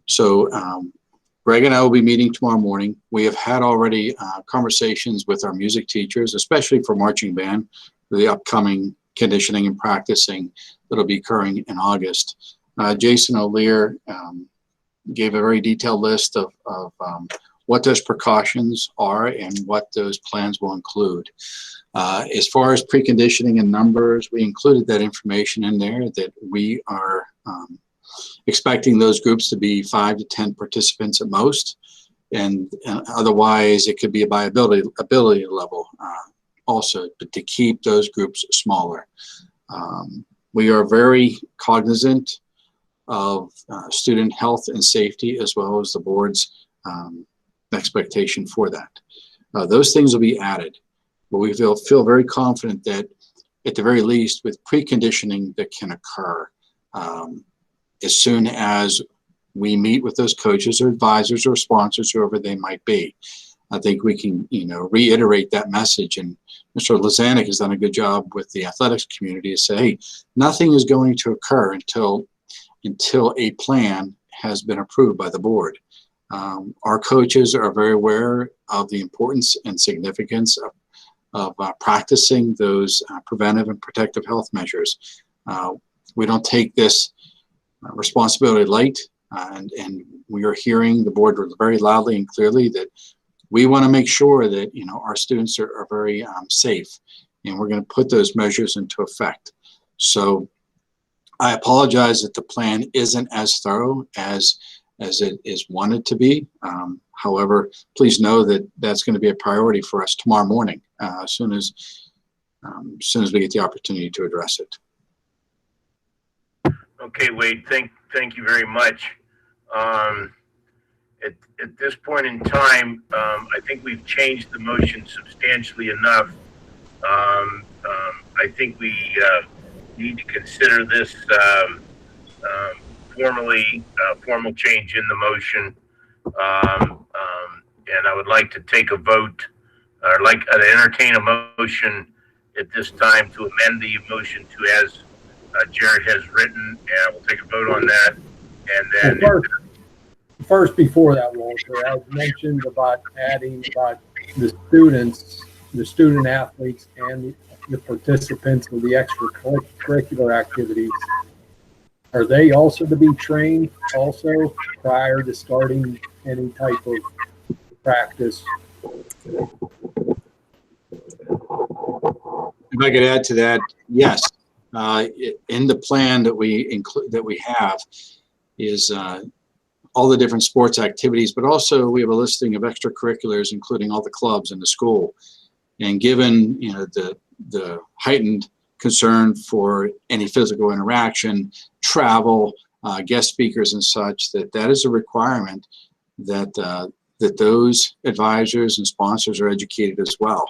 So Greg and I will be meeting tomorrow morning. We have had already conversations with our music teachers, especially for marching band, for the upcoming conditioning and practicing that'll be occurring in August. Jason O'Lear gave a very detailed list of what those precautions are and what those plans will include. As far as preconditioning and numbers, we included that information in there, that we are expecting those groups to be 5 to 10 participants at most, and otherwise it could be by ability level also, but to keep those groups smaller. We are very cognizant of student health and safety, as well as the board's expectation for that. Those things will be added, but we feel very confident that at the very least, with preconditioning that can occur, as soon as we meet with those coaches or advisors or sponsors, whoever they might be, I think we can, reiterate that message. And Mr. Lazanik has done a good job with the athletics community to say, hey, nothing is going to occur until a plan has been approved by the board. Our coaches are very aware of the importance and significance of practicing those preventive and protective health measures. We don't take this responsibility light, and we are hearing the board very loudly and clearly that we want to make sure that our students are very safe, and we're going to put those measures into effect. So I apologize that the plan isn't as thorough as it is wanted to be. However, please know that that's going to be a priority for us tomorrow morning, as soon as we get the opportunity to address it. Okay, Wade, thank you very much. At this point in time, I think we've changed the motion substantially enough. I think we need to consider this formal change in the motion. And I would like to take a vote, or entertain a motion at this time to amend the motion to as Jared has written, and we'll take a vote on that. And then first before that, Walter, I mentioned about adding about the students, the student athletes, and the participants of the extracurricular activities. Are they also to be trained also prior to starting any type of practice? If I could add to that, yes. In the plan that we have is all the different sports activities, but also we have a listing of extracurriculars, including all the clubs in the school. And given the heightened concern for any physical interaction, travel, guest speakers, and such, that is a requirement that those advisors and sponsors are educated as well.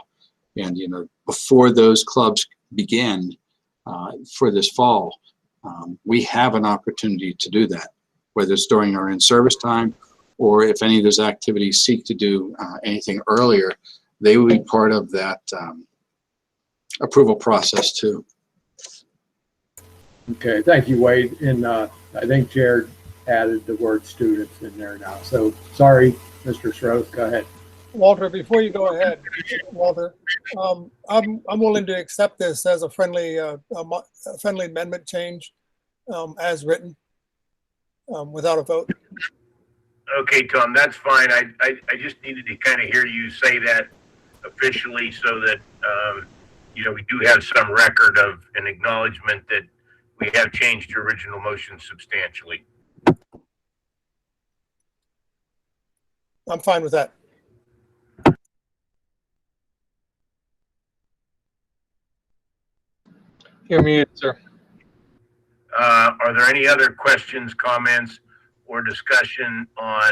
And before those clubs begin for this fall, we have an opportunity to do that, whether it's during our in-service time or if any of those activities seek to do anything earlier, they will be part of that approval process too. Okay, thank you, Wade. And I think Jared added the word students in there now. So sorry, Mr. Schroth, go ahead. Walter, before you go ahead, Walter, I'm willing to accept this as a friendly amendment change as written without a vote. okay, Tom, that's fine. I just needed to kind of hear you say that officially so that we do have some record of an acknowledgement that we have changed your original motion substantially. I'm fine with that. You're muted, sir. Are there any other questions, comments, or discussion on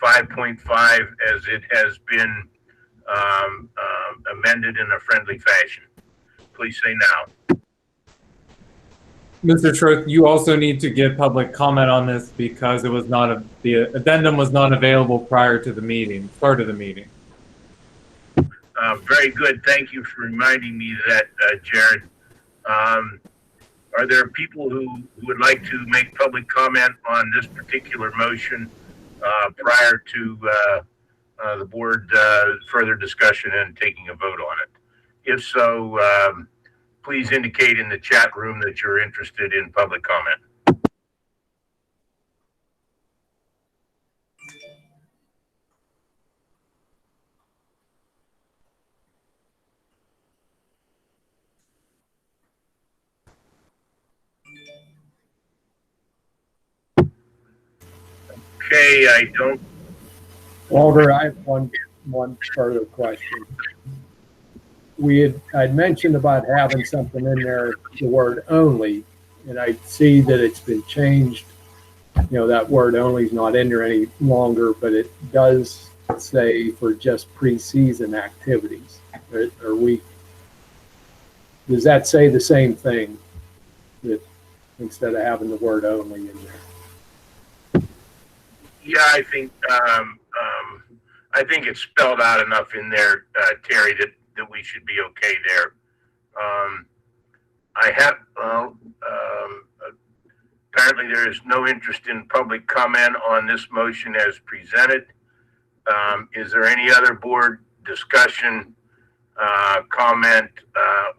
5.5 as it has been amended in a friendly fashion? Please say now. Mr. Schroth, you also need to give public comment on this because it was not the addendum was not available prior to the start of the meeting. Very good. Thank you for reminding me of that, Jared. Are there people who would like to make public comment on this particular motion prior to the board further discussion and taking a vote on it? If so, please indicate in the chat room that you're interested in public comment. Okay, I don't. Walter, I have one further question. I'd mentioned about having something in there, the word only, and I see that it's been changed. That word only is not in there any longer, but it does say for just preseason activities. Does that say the same thing, that instead of having the word only in there? Yeah, I think I think it's spelled out enough in there, Terry, that we should be okay there. I have, apparently there is no interest in public comment on this motion as presented. Is there any other board discussion, comment,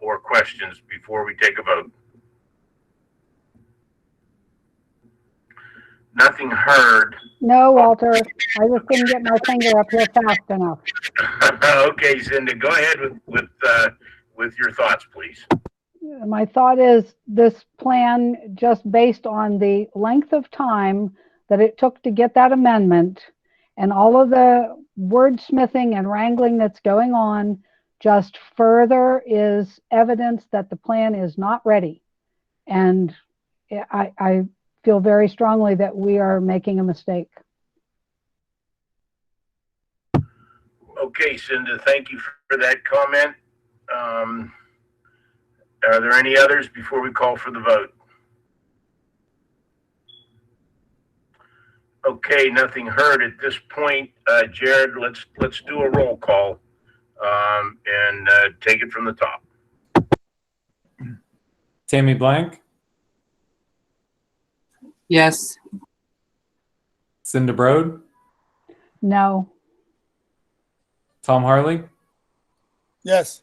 or questions before we take a vote? Nothing heard. No, Walter, I just couldn't get my finger up here fast enough. Okay, Cindy, go ahead with your thoughts, please. My thought is this plan, just based on the length of time that it took to get that amendment and all of the wordsmithing and wrangling that's going on, just further is evidence that the plan is not ready. And I feel very strongly that we are making a mistake. Okay, Cinda, thank you for that comment. Are there any others before we call for the vote? Okay, nothing heard at this point. Jared, let's do a roll call and take it from the top. Tammy Blank, Yes. Cinda Brode, No. Tom Harley, Yes.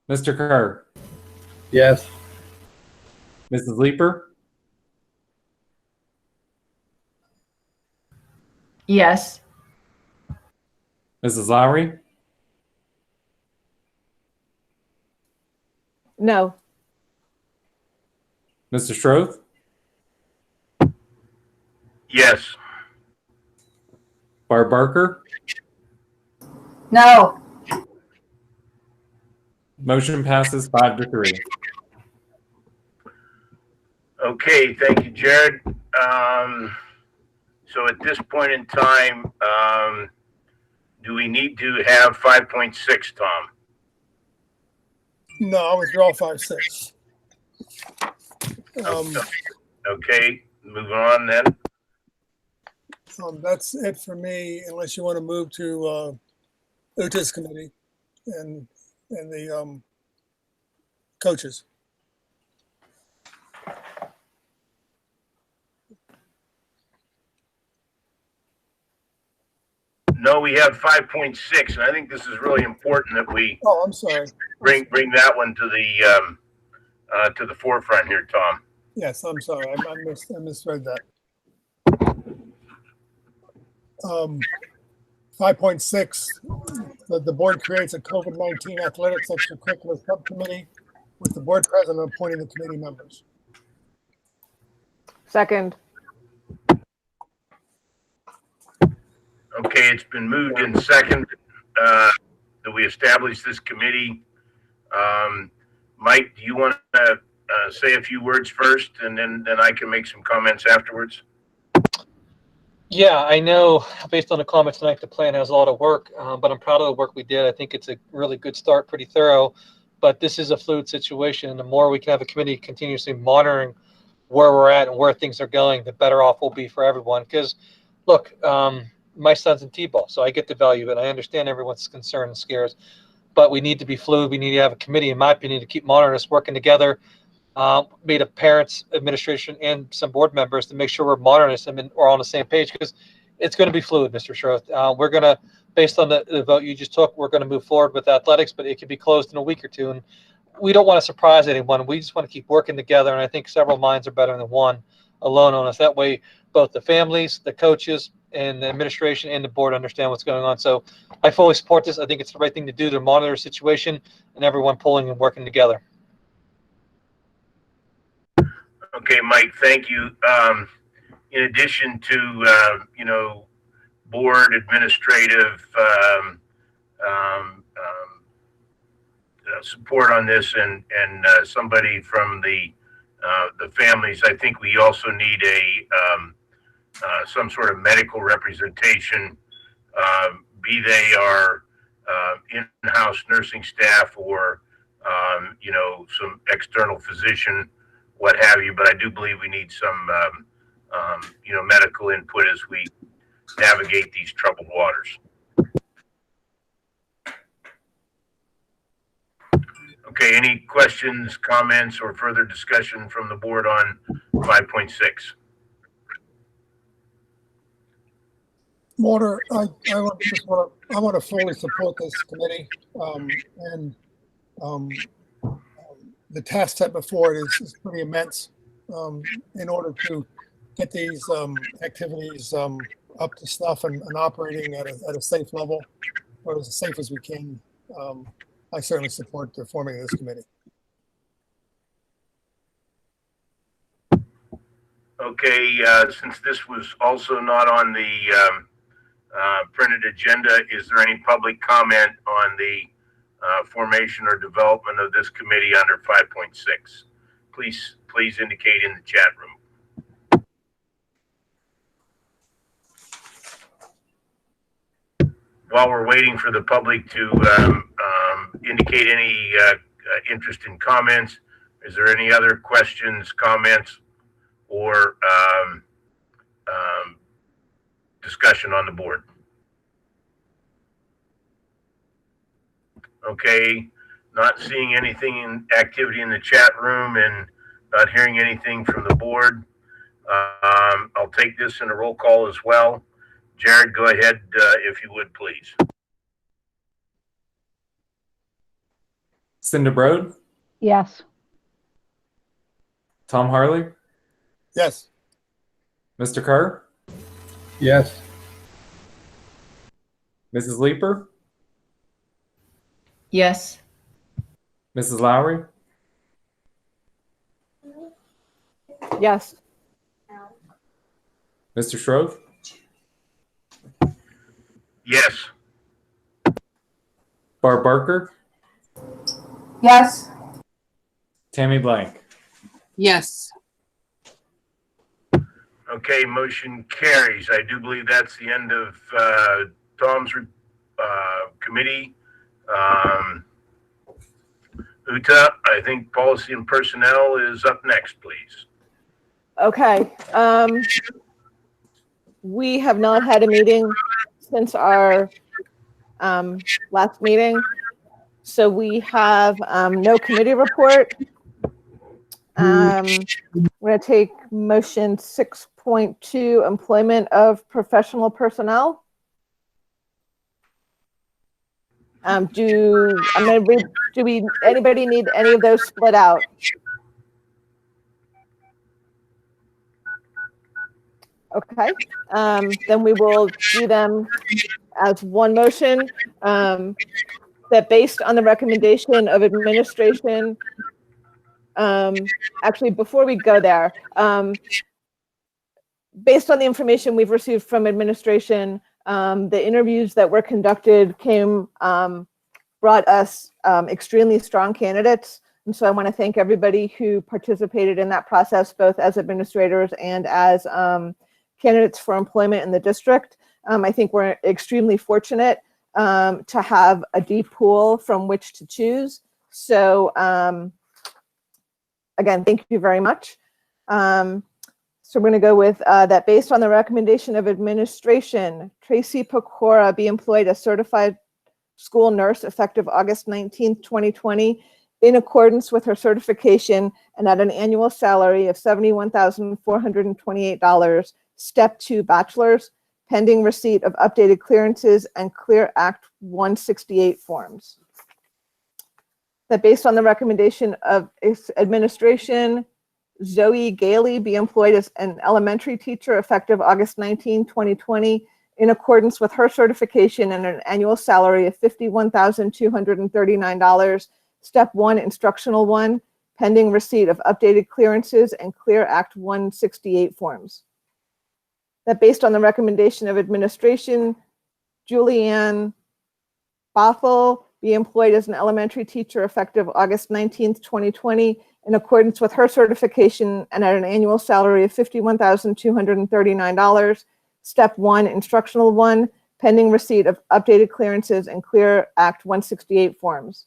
Mr. Kerr, Yes. Mrs. Leeper, Yes. Mrs. Lowry, No. Mr. Stroth, Yes. Barb Barker. No. Motion passes 5-3. Okay, thank you, Jared. So at this point in time, do we need to have 5.6, Tom? No, I withdraw 5.6. Okay, moving on then. That's it for me, unless you want to move to UTIS committee and the coaches. No, we have 5.6, and I think this is really important that we Oh, I'm sorry. bring that one to the forefront here, Tom. Yes, I'm sorry. I misread that. 5.6, the board creates a COVID-19 athletics extracurricular subcommittee with the board president appointing the committee members. Second. Okay, it's been moved in second that we establish this committee. Mike, do you want to say a few words first, and then I can make some comments afterwards? Yeah, I know based on the comments tonight, the plan has a lot of work, but I'm proud of the work we did. I think it's a really good start, pretty thorough, but this is a fluid situation. The more we can have a committee continuously monitoring where we're at and where things are going, the better off we'll be for everyone. Because look, my son's in T-ball, so I get the value of it. I understand everyone's concern and scares, but we need to be fluid. We need to have a committee, in my opinion, to keep monitoring us, working together, made of parents, administration, and some board members to make sure we're monitoring this and we're on the same page, because it's going to be fluid, Mr. Schroth. We're going to, based on the vote you just took, we're going to move forward with athletics, but it could be closed in a week or two. And we don't want to surprise anyone. We just want to keep working together. And I think several minds are better than one alone on us. That way, both the families, the coaches, and the administration and the board understand what's going on. So I fully support this. I think it's the right thing to do to monitor the situation and everyone pulling and working together. Okay, Mike, thank you. In addition to, board administrative support on this and somebody from the families, I think we also need some sort of medical representation, be they our in-house nursing staff or, some external physician, what have you. But I do believe we need some, medical input as we navigate these troubled waters. Okay, any questions, comments, or further discussion from the board on 5.6? Walter, I want to fully support this committee, and the task set before it is pretty immense, in order to get these activities up to snuff and operating at a safe level, or as safe as we can. I certainly support the forming of this committee. Okay, since this was also not on the printed agenda, is there any public comment on the formation or development of this committee under 5.6? Please indicate in the chat room. While we're waiting for the public to indicate any interest in comments, is there any other questions, comments, or discussion on the board? Okay, not seeing anything in activity in the chat room and not hearing anything from the board. I'll take this in a roll call as well. Jared, go ahead if you would, please. Cinda Brode, Yes. Tom Harley, Yes. Mr. Kerr, Yes. Mrs. Leeper, Yes. Mrs. Lowry, Yes. Mr. Schroeth, Yes. Barb Barker, Yes. Tammy Blank. Yes. Okay, motion carries. I do believe that's the end of Tom's committee. Uta, I think policy and personnel is up next, please. Okay. We have not had a meeting since our last meeting. So we have no committee report. We're going to take motion 6.2, employment of professional personnel. Do anybody need any of those split out? Okay, then we will do them as one motion. That based on the recommendation of administration, actually, before we go there, based on the information we've received from administration, the interviews that were conducted brought us extremely strong candidates. And so I want to thank everybody who participated in that process, both as administrators and as candidates for employment in the district. I think we're extremely fortunate to have a deep pool from which to choose. So again, thank you very much. So we're going to go with that based on the recommendation of administration, Tracy Pecora be employed as certified school nurse effective August 19th, 2020, in accordance with her certification and at an annual salary of $71,428, step 2 bachelor's, pending receipt of updated clearances and Clear Act 168 forms. That based on the recommendation of administration, Zoe Gailey be employed as an elementary teacher effective August 19, 2020, in accordance with her certification and an annual salary of $51,239, step 1 instructional 1, pending receipt of updated clearances and Clear Act 168 forms. That based on the recommendation of administration, Julianne Bothell be employed as an elementary teacher effective August 19th, 2020, in accordance with her certification and at an annual salary of $51,239, step 1 instructional 1, pending receipt of updated clearances and Clear Act 168 forms.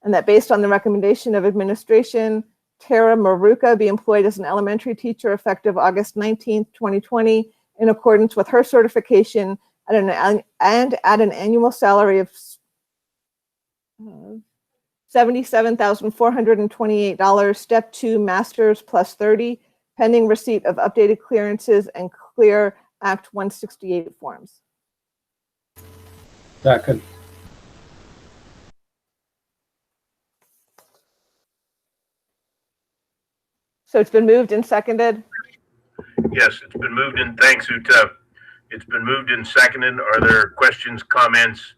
And that based on the recommendation of administration, Tara Maruka be employed as an elementary teacher effective August 19th, 2020, in accordance with her certification at an annual salary of $77,428, step 2, masters plus 30, pending receipt of updated clearances and clear Act 168 forms. Second. So it's been moved and seconded. Yes, it's been moved in. Thanks, Uta. It's been moved and seconded. Are there questions, comments,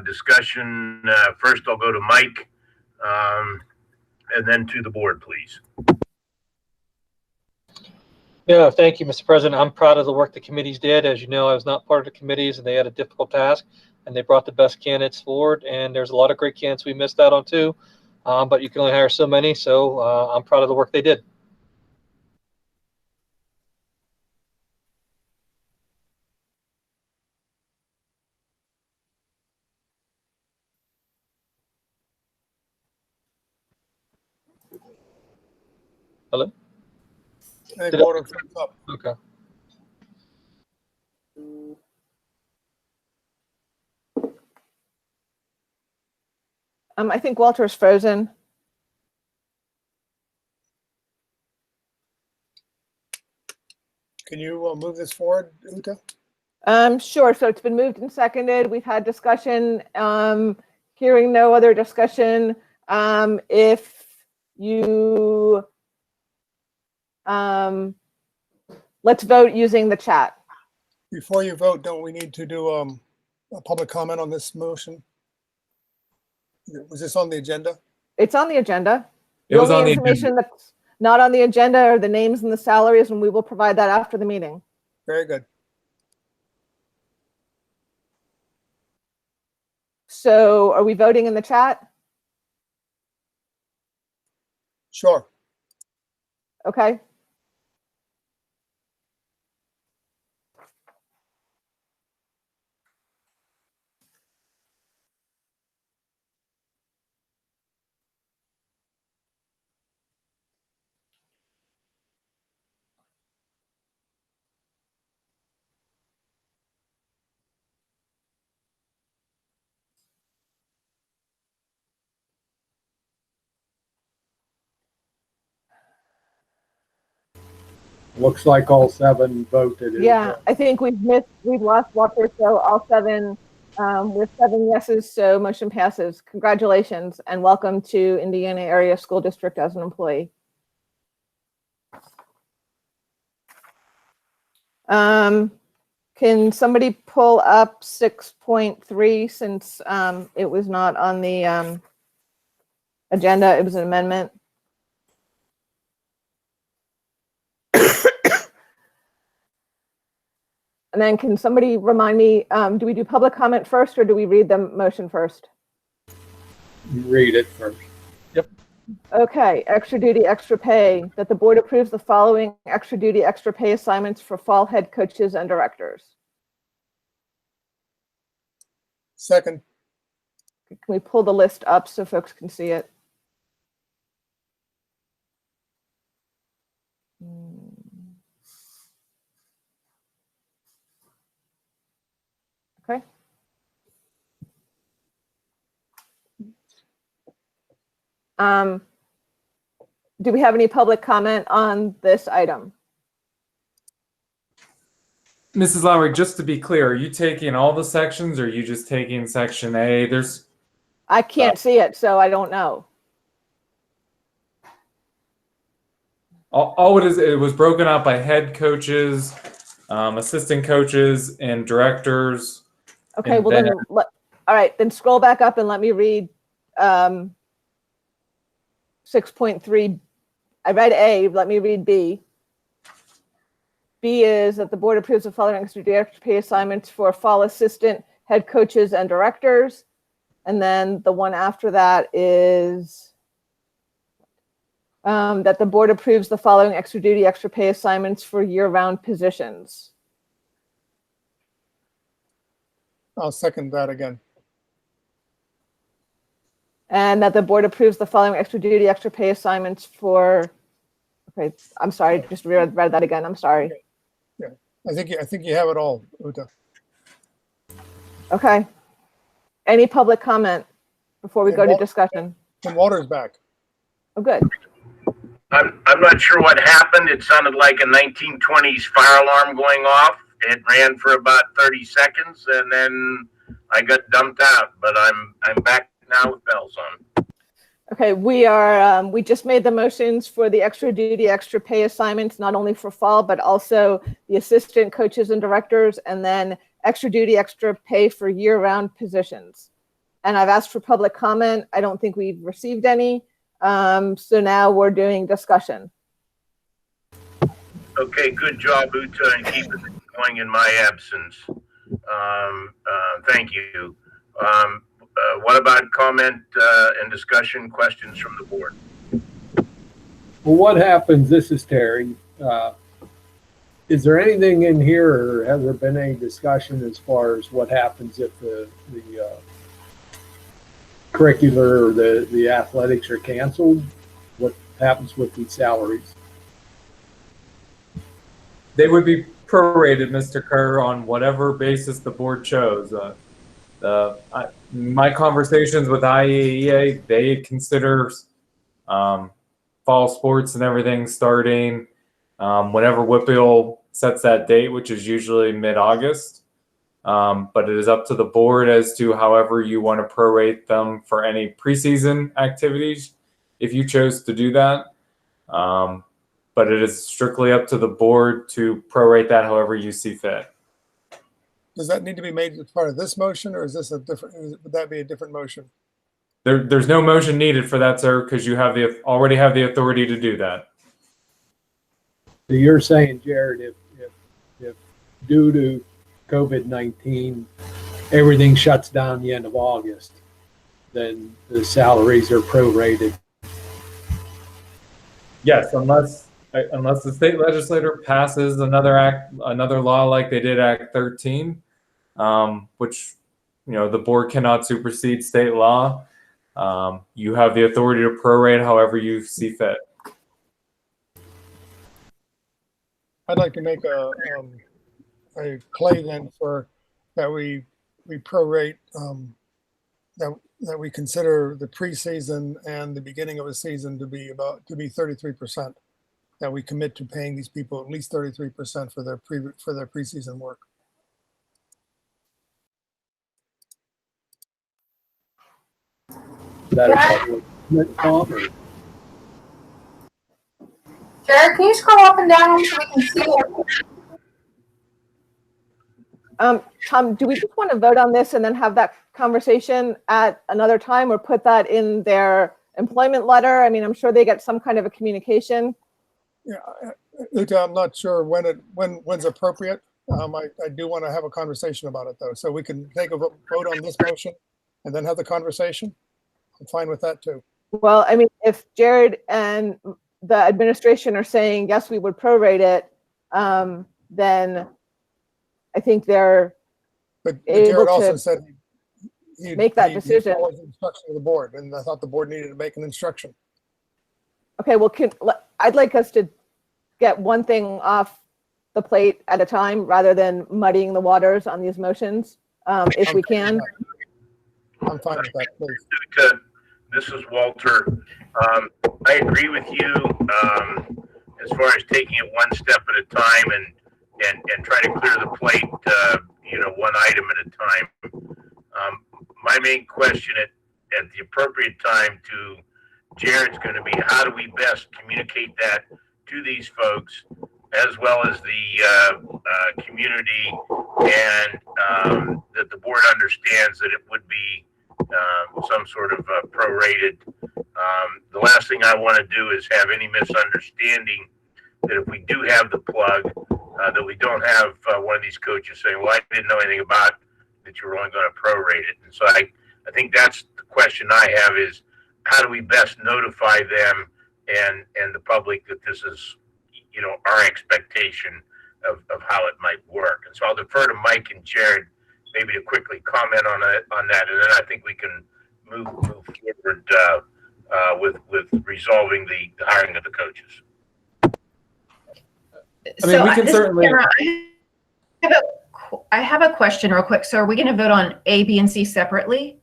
discussion? First, I'll go to Mike, and then to the board, please. Yeah, thank you, Mr. President. I'm proud of the work the committees did. As you know, I was not part of the committees, and they had a difficult task, and they brought the best candidates forward. And there's a lot of great candidates we missed out on too, but you can only hire so many. So I'm proud of the work they did. Hello? I think voting thumbs up. Okay. I think Walter's frozen. Can you move this forward, Uta? Sure. So it's been moved and seconded. We've had discussion. Hearing no other discussion, if you let's vote using the chat. Before you vote, don't we need to do a public comment on this motion? Was this on the agenda? It's on the agenda. It was on the information that's not on the agenda are the names and the salaries, and we will provide that after the meeting. Very good. So are we voting in the chat? Sure. Okay. Looks like all 7 voted. Yeah, I think we've lost Walter, so all 7 with 7 yeses, so motion passes. Congratulations and welcome to Indiana Area School District as an employee. Can somebody pull up 6.3 since it was not on the agenda? It was an amendment. And then can somebody remind me, do we do public comment first or do we read the motion first? You read it first. Yep. Okay, extra duty, extra pay, that the board approves the following extra duty, extra pay assignments for fall head coaches and directors. Second. Can we pull the list up so folks can see it? Okay. Do we have any public comment on this item? Mrs. Lowry, just to be clear, are you taking all the sections or are you just taking section A? I can't see it, so I don't know. All it is, it was broken up by head coaches, assistant coaches, and directors. Okay, And well then, all right, then scroll back up and let me read 6.3. I read A, let me read B. B is that the board approves the following extra pay assignments for fall assistant, head coaches, and directors. And then the one after that is that the board approves the following extra duty, extra pay assignments for year-round positions. I'll second that again. And that the board approves the following extra duty, extra pay assignments for, okay, I'm sorry, just read that again, I'm sorry. Yeah. I think you have it all, Uta. Okay. Any public comment before we And go to Wal- discussion? And Walter's back. Oh, good. I'm not sure what happened. It sounded like a 1920s fire alarm going off. It ran for about 30 seconds and then I got dumped out, but I'm back now with bells on. Okay, we just made the motions for the extra duty, extra pay assignments, not only for fall, but also the assistant coaches and directors, and then extra duty, extra pay for year-round positions. And I've asked for public comment. I don't think we've received any. So now we're doing discussion. Okay, good job, Uta, and keeping it going in my absence. Thank you. What about comment and discussion questions from the board? Well, what happens, this is Terry, is there anything in here or has there been any discussion as far as what happens if the curricular or the athletics are canceled? What happens with these salaries? They would be prorated, Mr. Kerr, on whatever basis the board chose. My conversations with IAEA, they consider fall sports and everything starting whenever Whippeal sets that date, which is usually mid-August. But it is up to the board as to however you want to prorate them for any preseason activities, if you chose to do that. But it is strictly up to the board to prorate that however you see fit. Does that need to be made as part of this motion, or is this a different? Would that be a different motion? There's no motion needed for that, sir, because you have already have the authority to do that. So you're saying, Jared, if due to COVID-19, everything shuts down the end of August, then the salaries are prorated. Yes, unless the state legislature passes another law like they did Act 13, which the board cannot supersede state law. You have the authority to prorate however you see fit. I'd like to make a play then for that we prorate that we consider the preseason and the beginning of a season to be 33%. That we commit to paying these people at least 33% for their preseason work. Is that a public comment? Jared, can you scroll up and down so we can see it? Tom, do we just want to vote on this and then have that conversation at another time, or put that in their employment letter? I mean, I'm sure they get some kind of a communication. Yeah, Uta, I'm not sure when's appropriate. I do want to have a conversation about it though, so we can take a vote on this motion and then have the conversation. I'm fine with that too. Well, I mean, if Jared and the administration are saying yes, we would prorate it, then I think they're But able Jared also to said he'd make that decision. follow the instruction of the board, and I thought the board needed to make an instruction. Okay, well, I'd like us to get one thing off the plate at a time rather than muddying the waters on these motions, if we can. I'm fine with that, please. This is Walter. I agree with you as far as taking it one step at a time and try to clear the plate, one item at a time. My main question at the appropriate time to Jared's going to be, how do we best communicate that to these folks, as well as the community, and that the board understands that it would be some sort of prorated. The last thing I want to do is have any misunderstanding that if we do have the plug, that we don't have one of these coaches saying, well, I didn't know anything about that you were only going to prorate it. And so I think that's the question I have is, how do we best notify them and the public that this is, our expectation of how it might work. And so I'll defer to Mike and Jared maybe to quickly comment on that, and then I think we can move forward with resolving the hiring of the coaches. I mean, we can certainly. I have a question real quick. So are we going to vote on A, B, and C separately?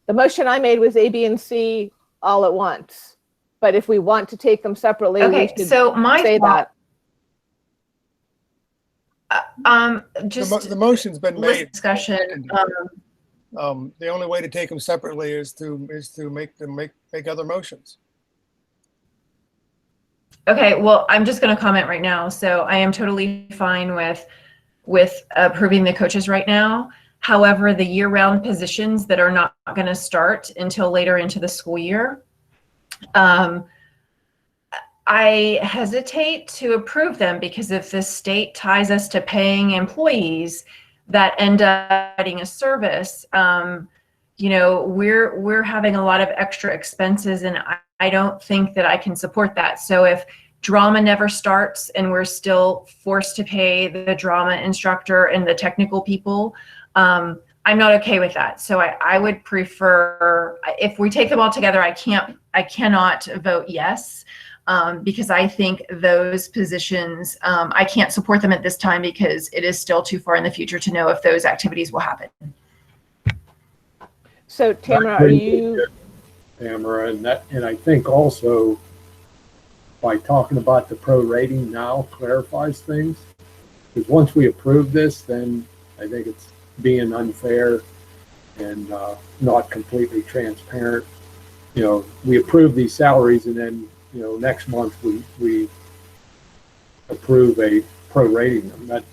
The motion I made was A, B, and C all at once. But if we want to take them separately, we Okay, should so my say thought, that. just The motion's been made. discussion. The only way to take them separately is to make other motions. Okay, well, I'm just going to comment right now. So I am totally fine with approving the coaches right now. However, the year-round positions that are not going to start until later into the school year, I hesitate to approve them because if the state ties us to paying employees that end up providing a service, you know, we're having a lot of extra expenses, and I don't think that I can support that. So if drama never starts and we're still forced to pay the drama instructor and the technical people, I'm not okay with that. So I would prefer, if we take them all together, I cannot vote yes. Because I think those positions, I can't support them at this time because it is still too far in the future to know if those activities will happen. So Tamara, are you? Tamara, and I think also by talking about the prorating now clarifies things. Because once we approve this, then I think it's being unfair and not completely transparent. You know, we approve these salaries and then, you know, next month we approve a prorating them. That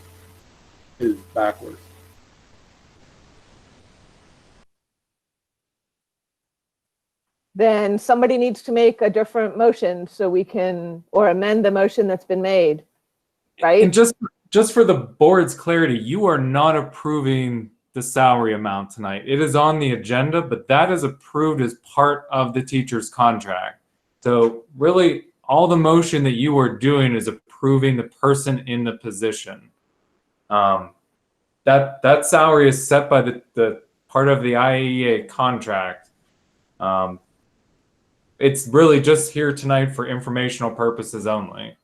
is backwards. Then somebody needs to make a different motion so we can, or amend the motion that's been made, right? And just for the board's clarity, you are not approving the salary amount tonight. It is on the agenda, but that is approved as part of the teacher's contract. So really, all the motion that you are doing is approving the person in the position. That salary is set by the part of the IAEA contract. It's really just here tonight for informational purposes only.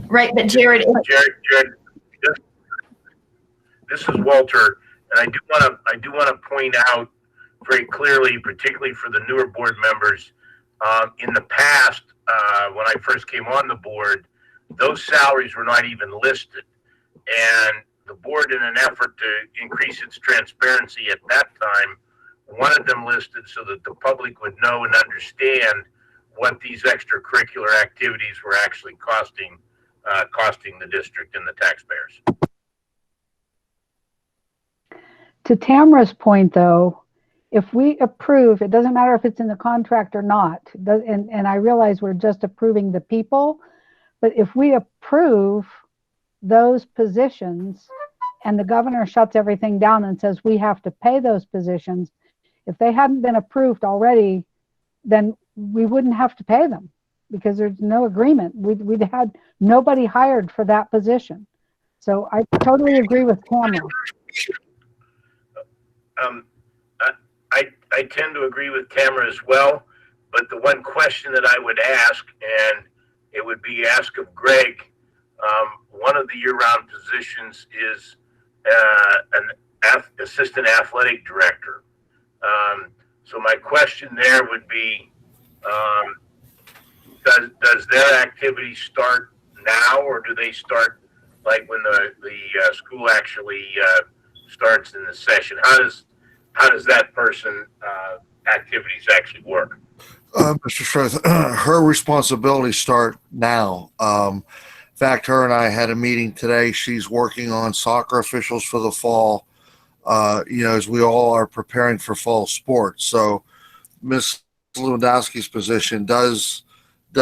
Right, but Jared, Jared, this is Walter, and I do want to point out very clearly, particularly for the newer board members, in the past, when I first came on the board, those salaries were not even listed, and the board, in an effort to increase its transparency at that time, wanted them listed so that the public would know and understand what these extracurricular activities were actually costing the district and the taxpayers. To Tamara's point, though, if we approve, it doesn't matter if it's in the contract or not. And I realize we're just approving the people, but if we approve those positions and the governor shuts everything down and says we have to pay those positions, if they hadn't been approved already, then we wouldn't have to pay them because there's no agreement. We'd had nobody hired for that position. So I totally agree with Tamara. I tend to agree with Tamara as well, but the one question that I would ask, and it would be asked of Greg, one of the year-round positions is an assistant athletic director. So my question there would be, does their activity start now, or do they start like when the school actually starts in the session? How does that person activities actually work? Mr. Schroeth, her responsibilities start now. In fact, her and I had a meeting today. She's working on soccer officials for the fall, as we all are preparing for fall sports. So Ms. Lewandowski's position does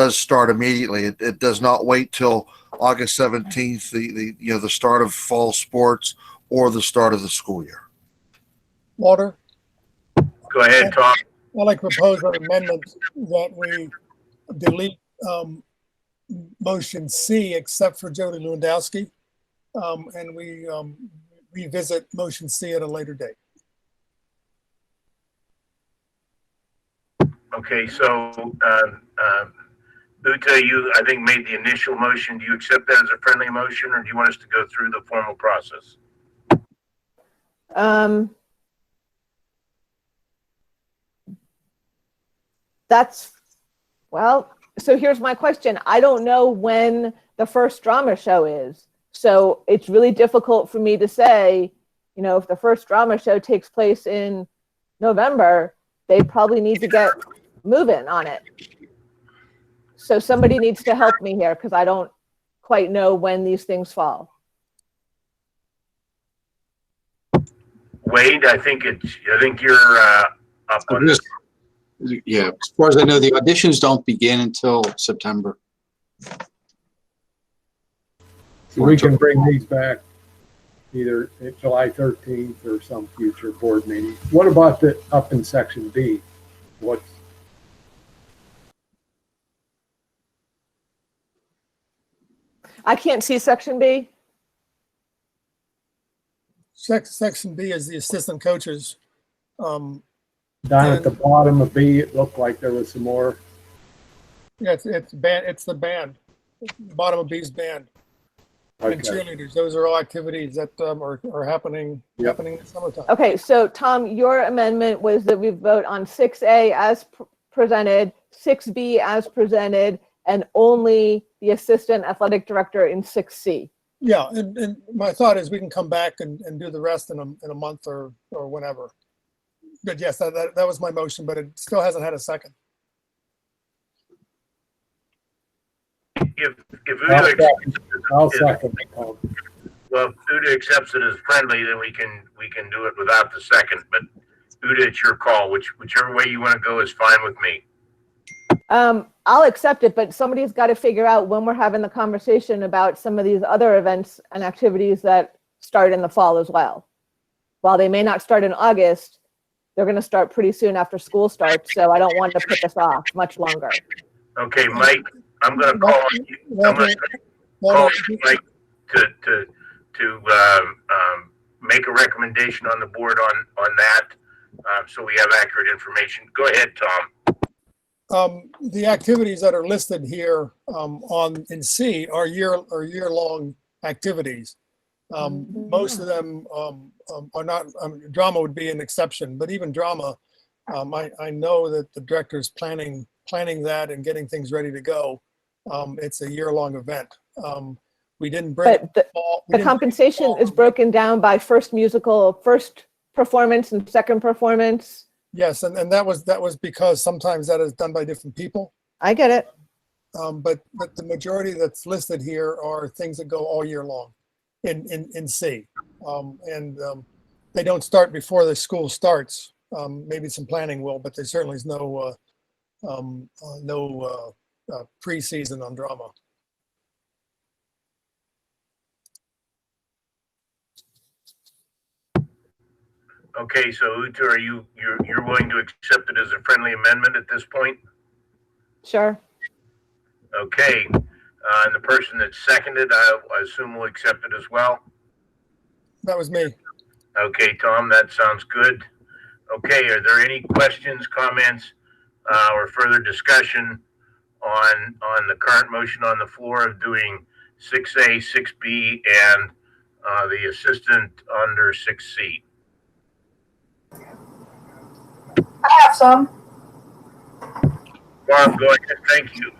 start immediately. It does not wait till August 17th, the start of fall sports or the start of the school year. Walter? Go ahead, Tom. I'd like to propose an amendment that we delete motion C except for Jody Lewandowski, and we revisit motion C at a later date. Uta, you, I think, made the initial motion. Do you accept that as a friendly motion, or do you want us to go through the formal process? Well, so here's my question. I don't know when the first drama show is. So it's really difficult for me to say, you know, if the first drama show takes place in November, they probably need to get moving on it. So somebody needs to help me here because I don't quite know when these things fall. Wade, I think you're up on this. Yeah, as far as I know, the auditions don't begin until September. So we can bring these back either at July 13th or some future board meeting. What about the up in section B? What's I can't see section B. Section B is the assistant coaches. down at the bottom of B? It looked like there was some more. Yeah, it's band. It's the band. Bottom of B's band. Okay. And cheerleaders. Those are all activities that are happening happening in the summertime. Okay, so Tom, your amendment was that we vote on 6A as presented, 6B as presented, and only the assistant athletic director in 6C. Yeah, and my thought is we can come back and do the rest in a month or whenever. But yes, that was my motion, but it still hasn't had a second. If Uta I'll second it. well, if Uta accepts it as friendly, then we can do it without the second. But Uta, it's your call. Whichever way you want to go is fine with me. I'll accept it, but somebody's got to figure out when we're having the conversation about some of these other events and activities that start in the fall as well. While they may not start in August, they're going to start pretty soon after school starts. So I don't want to put this off much longer. Okay, Mike, I'm going to call on you. I'm going to call you, Mike, to make a recommendation on the board on that, so we have accurate information. Go ahead, Tom. The activities that are listed here in C are year-long activities. Most of them are not. Drama would be an exception, but even drama, I know that the director is planning that and getting things ready to go. It's a year-long event. We didn't bring. But the compensation is broken down by first performance and second performance. Yes, and that was because sometimes that is done by different people. I get it. But the majority that's listed here are things that go all year long in C. They don't start before the school starts. Maybe some planning will, but there certainly is no preseason on drama. Okay, so Uta, are you're willing to accept it as a friendly amendment at this point? Sure. Okay, and the person that seconded, I assume will accept it as well. That was me. Okay, Tom, that sounds good. Okay, are there any questions, comments, or further discussion on the current motion on the floor of doing 6A, 6B, and the assistant under 6C? I have some. Barb, go ahead. Thank you.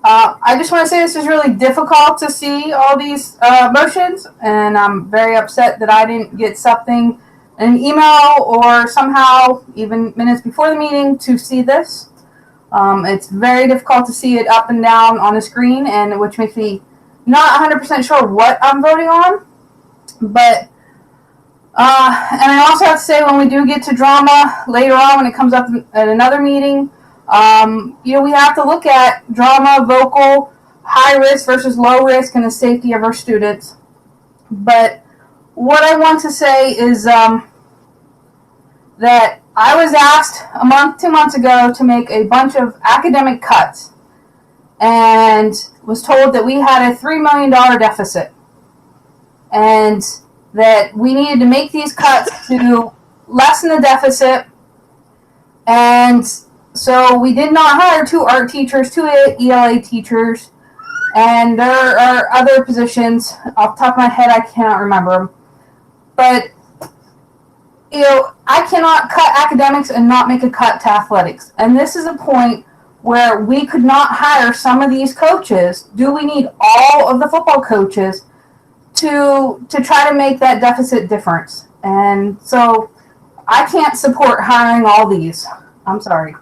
I just want to say this is really difficult to see all these motions, and I'm very upset that I didn't get something, an email or somehow even minutes before the meeting to see this. It's very difficult to see it up and down on the screen, and which makes me not 100% sure what I'm voting on. But and I also have to say, when we do get to drama later on, when it comes up at another meeting, we have to look at drama, vocal, high risk versus low risk, and the safety of our students. But what I want to say is that I was asked 2 months ago to make a bunch of academic cuts and was told that we had a $3 million deficit and that we needed to make these cuts to lessen the deficit and So we did not hire 2 art teachers, 2 ELA teachers, and there are other positions. Off the top of my head, I cannot remember them. But, I cannot cut academics and not make a cut to athletics. And this is a point where we could not hire some of these coaches. Do we need all of the football coaches to try to make that deficit difference? And so I can't support hiring all these. I'm sorry.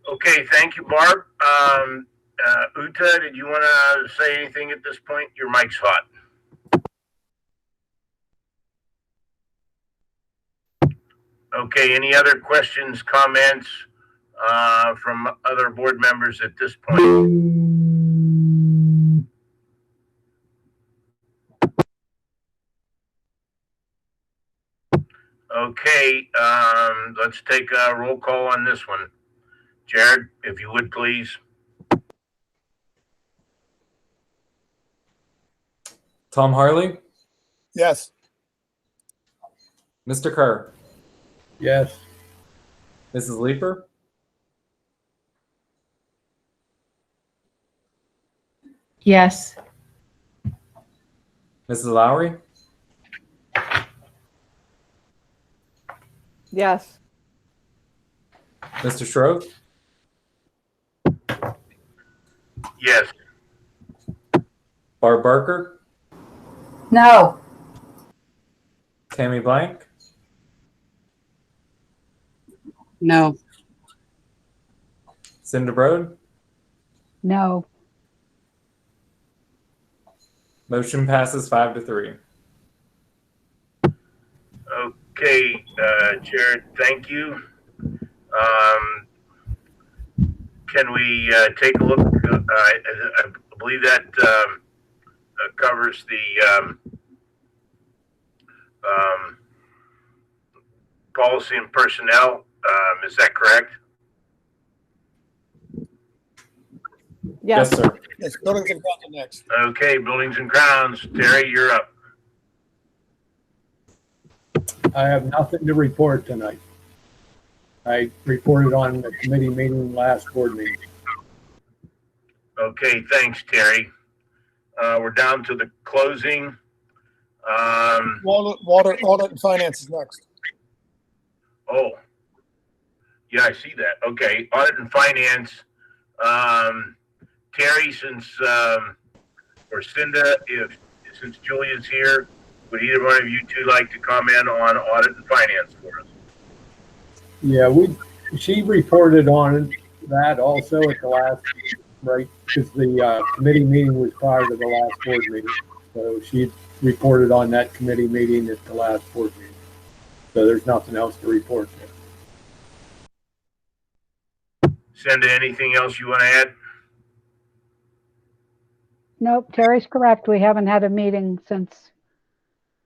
Okay, thank you, Barb. Uta, did you want to say anything at this point? Your mic's hot. Okay, any other questions, comments from other board members at this point? Okay, let's take a roll call on this one. Jared, if you would, please. Tom Harley, Yes. Mr. Kerr, Yes. Mrs. Leeper, Yes. Mrs. Lowry, Yes. Mr. Schroeth, Yes. Barb Barker, No. Tammy Blank, No. Cinda Brode. No. Motion passes 5-3. Okay, Jared, thank you. Can we take a look? I believe that covers the policy and personnel. Is that correct? Yes, sir. Yes, buildings and grounds are next. Okay, buildings and grounds. Terry, you're up. I have nothing to report tonight. I reported on the committee meeting last board meeting. Okay, thanks, Terry. We're down to the closing. Audit and Finance is next. Oh, yeah, I see that. Okay, Audit and Finance. Terry, since or Cinda, since Julia's here, would either one of you two like to comment on Audit and Finance for us? Yeah, she reported on that also at the last, right, because the committee meeting was prior to the last board meeting. So she reported on that committee meeting at the last board meeting. So there's nothing else to report there. Cinda, anything else you want to add? Nope, Terry's correct. We haven't had a meeting since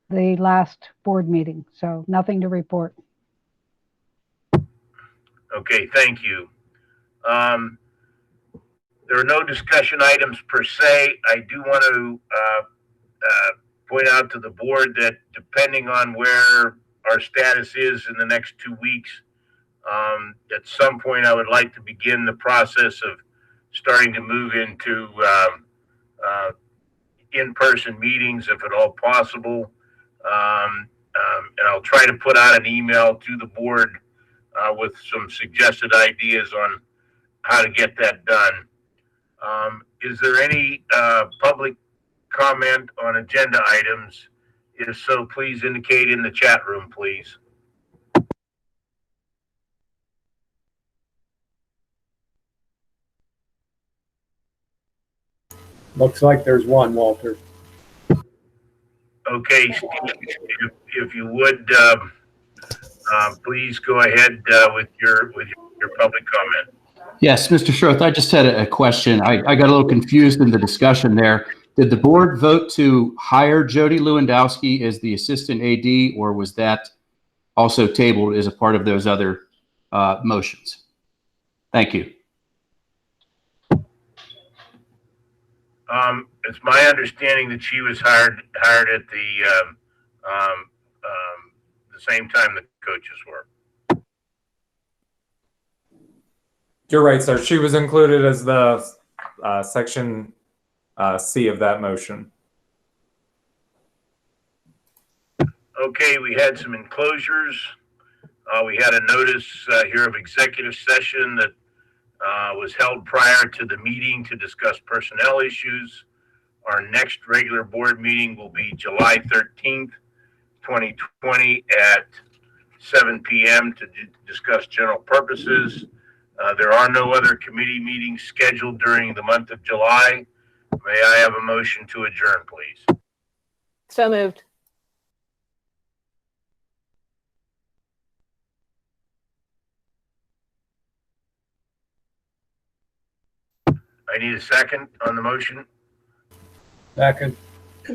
the last board meeting, so nothing to report. Okay, thank you. There are no discussion items per se. I do want to point out to the board that depending on where our status is in the next 2 weeks, at some point I would like to begin the process of starting to move into in-person meetings if at all possible. And I'll try to put out an email to the board with some suggested ideas on how to get that done. Is there any public comment on agenda items? If so, please indicate in the chat room, please. Looks like there's one, Walter. Okay, Steve, if you would, please go ahead with your public comment. Yes, Mr. Schroeth, I just had a question. I got a little confused in the discussion there. Did the board vote to hire Jody Lewandowski as the assistant AD, or was that also tabled as a part of those other motions? Thank you. It's my understanding that she was hired at the the same time the coaches were. You're right, sir. She was included as the section C of that motion. Okay, we had some enclosures. We had a notice here of executive session that was held prior to the meeting to discuss personnel issues. Our next regular board meeting will be July 13th, 2020 at 7 p.m. to discuss general purposes. There are no other committee meetings scheduled during the month of July. May I have a motion to adjourn, please? So moved. I need a second on the motion. Second.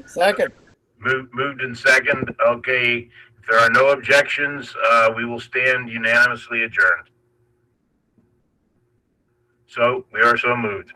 Second. Moved in second. Okay, if there are no objections, we will stand unanimously adjourned. So we are so moved.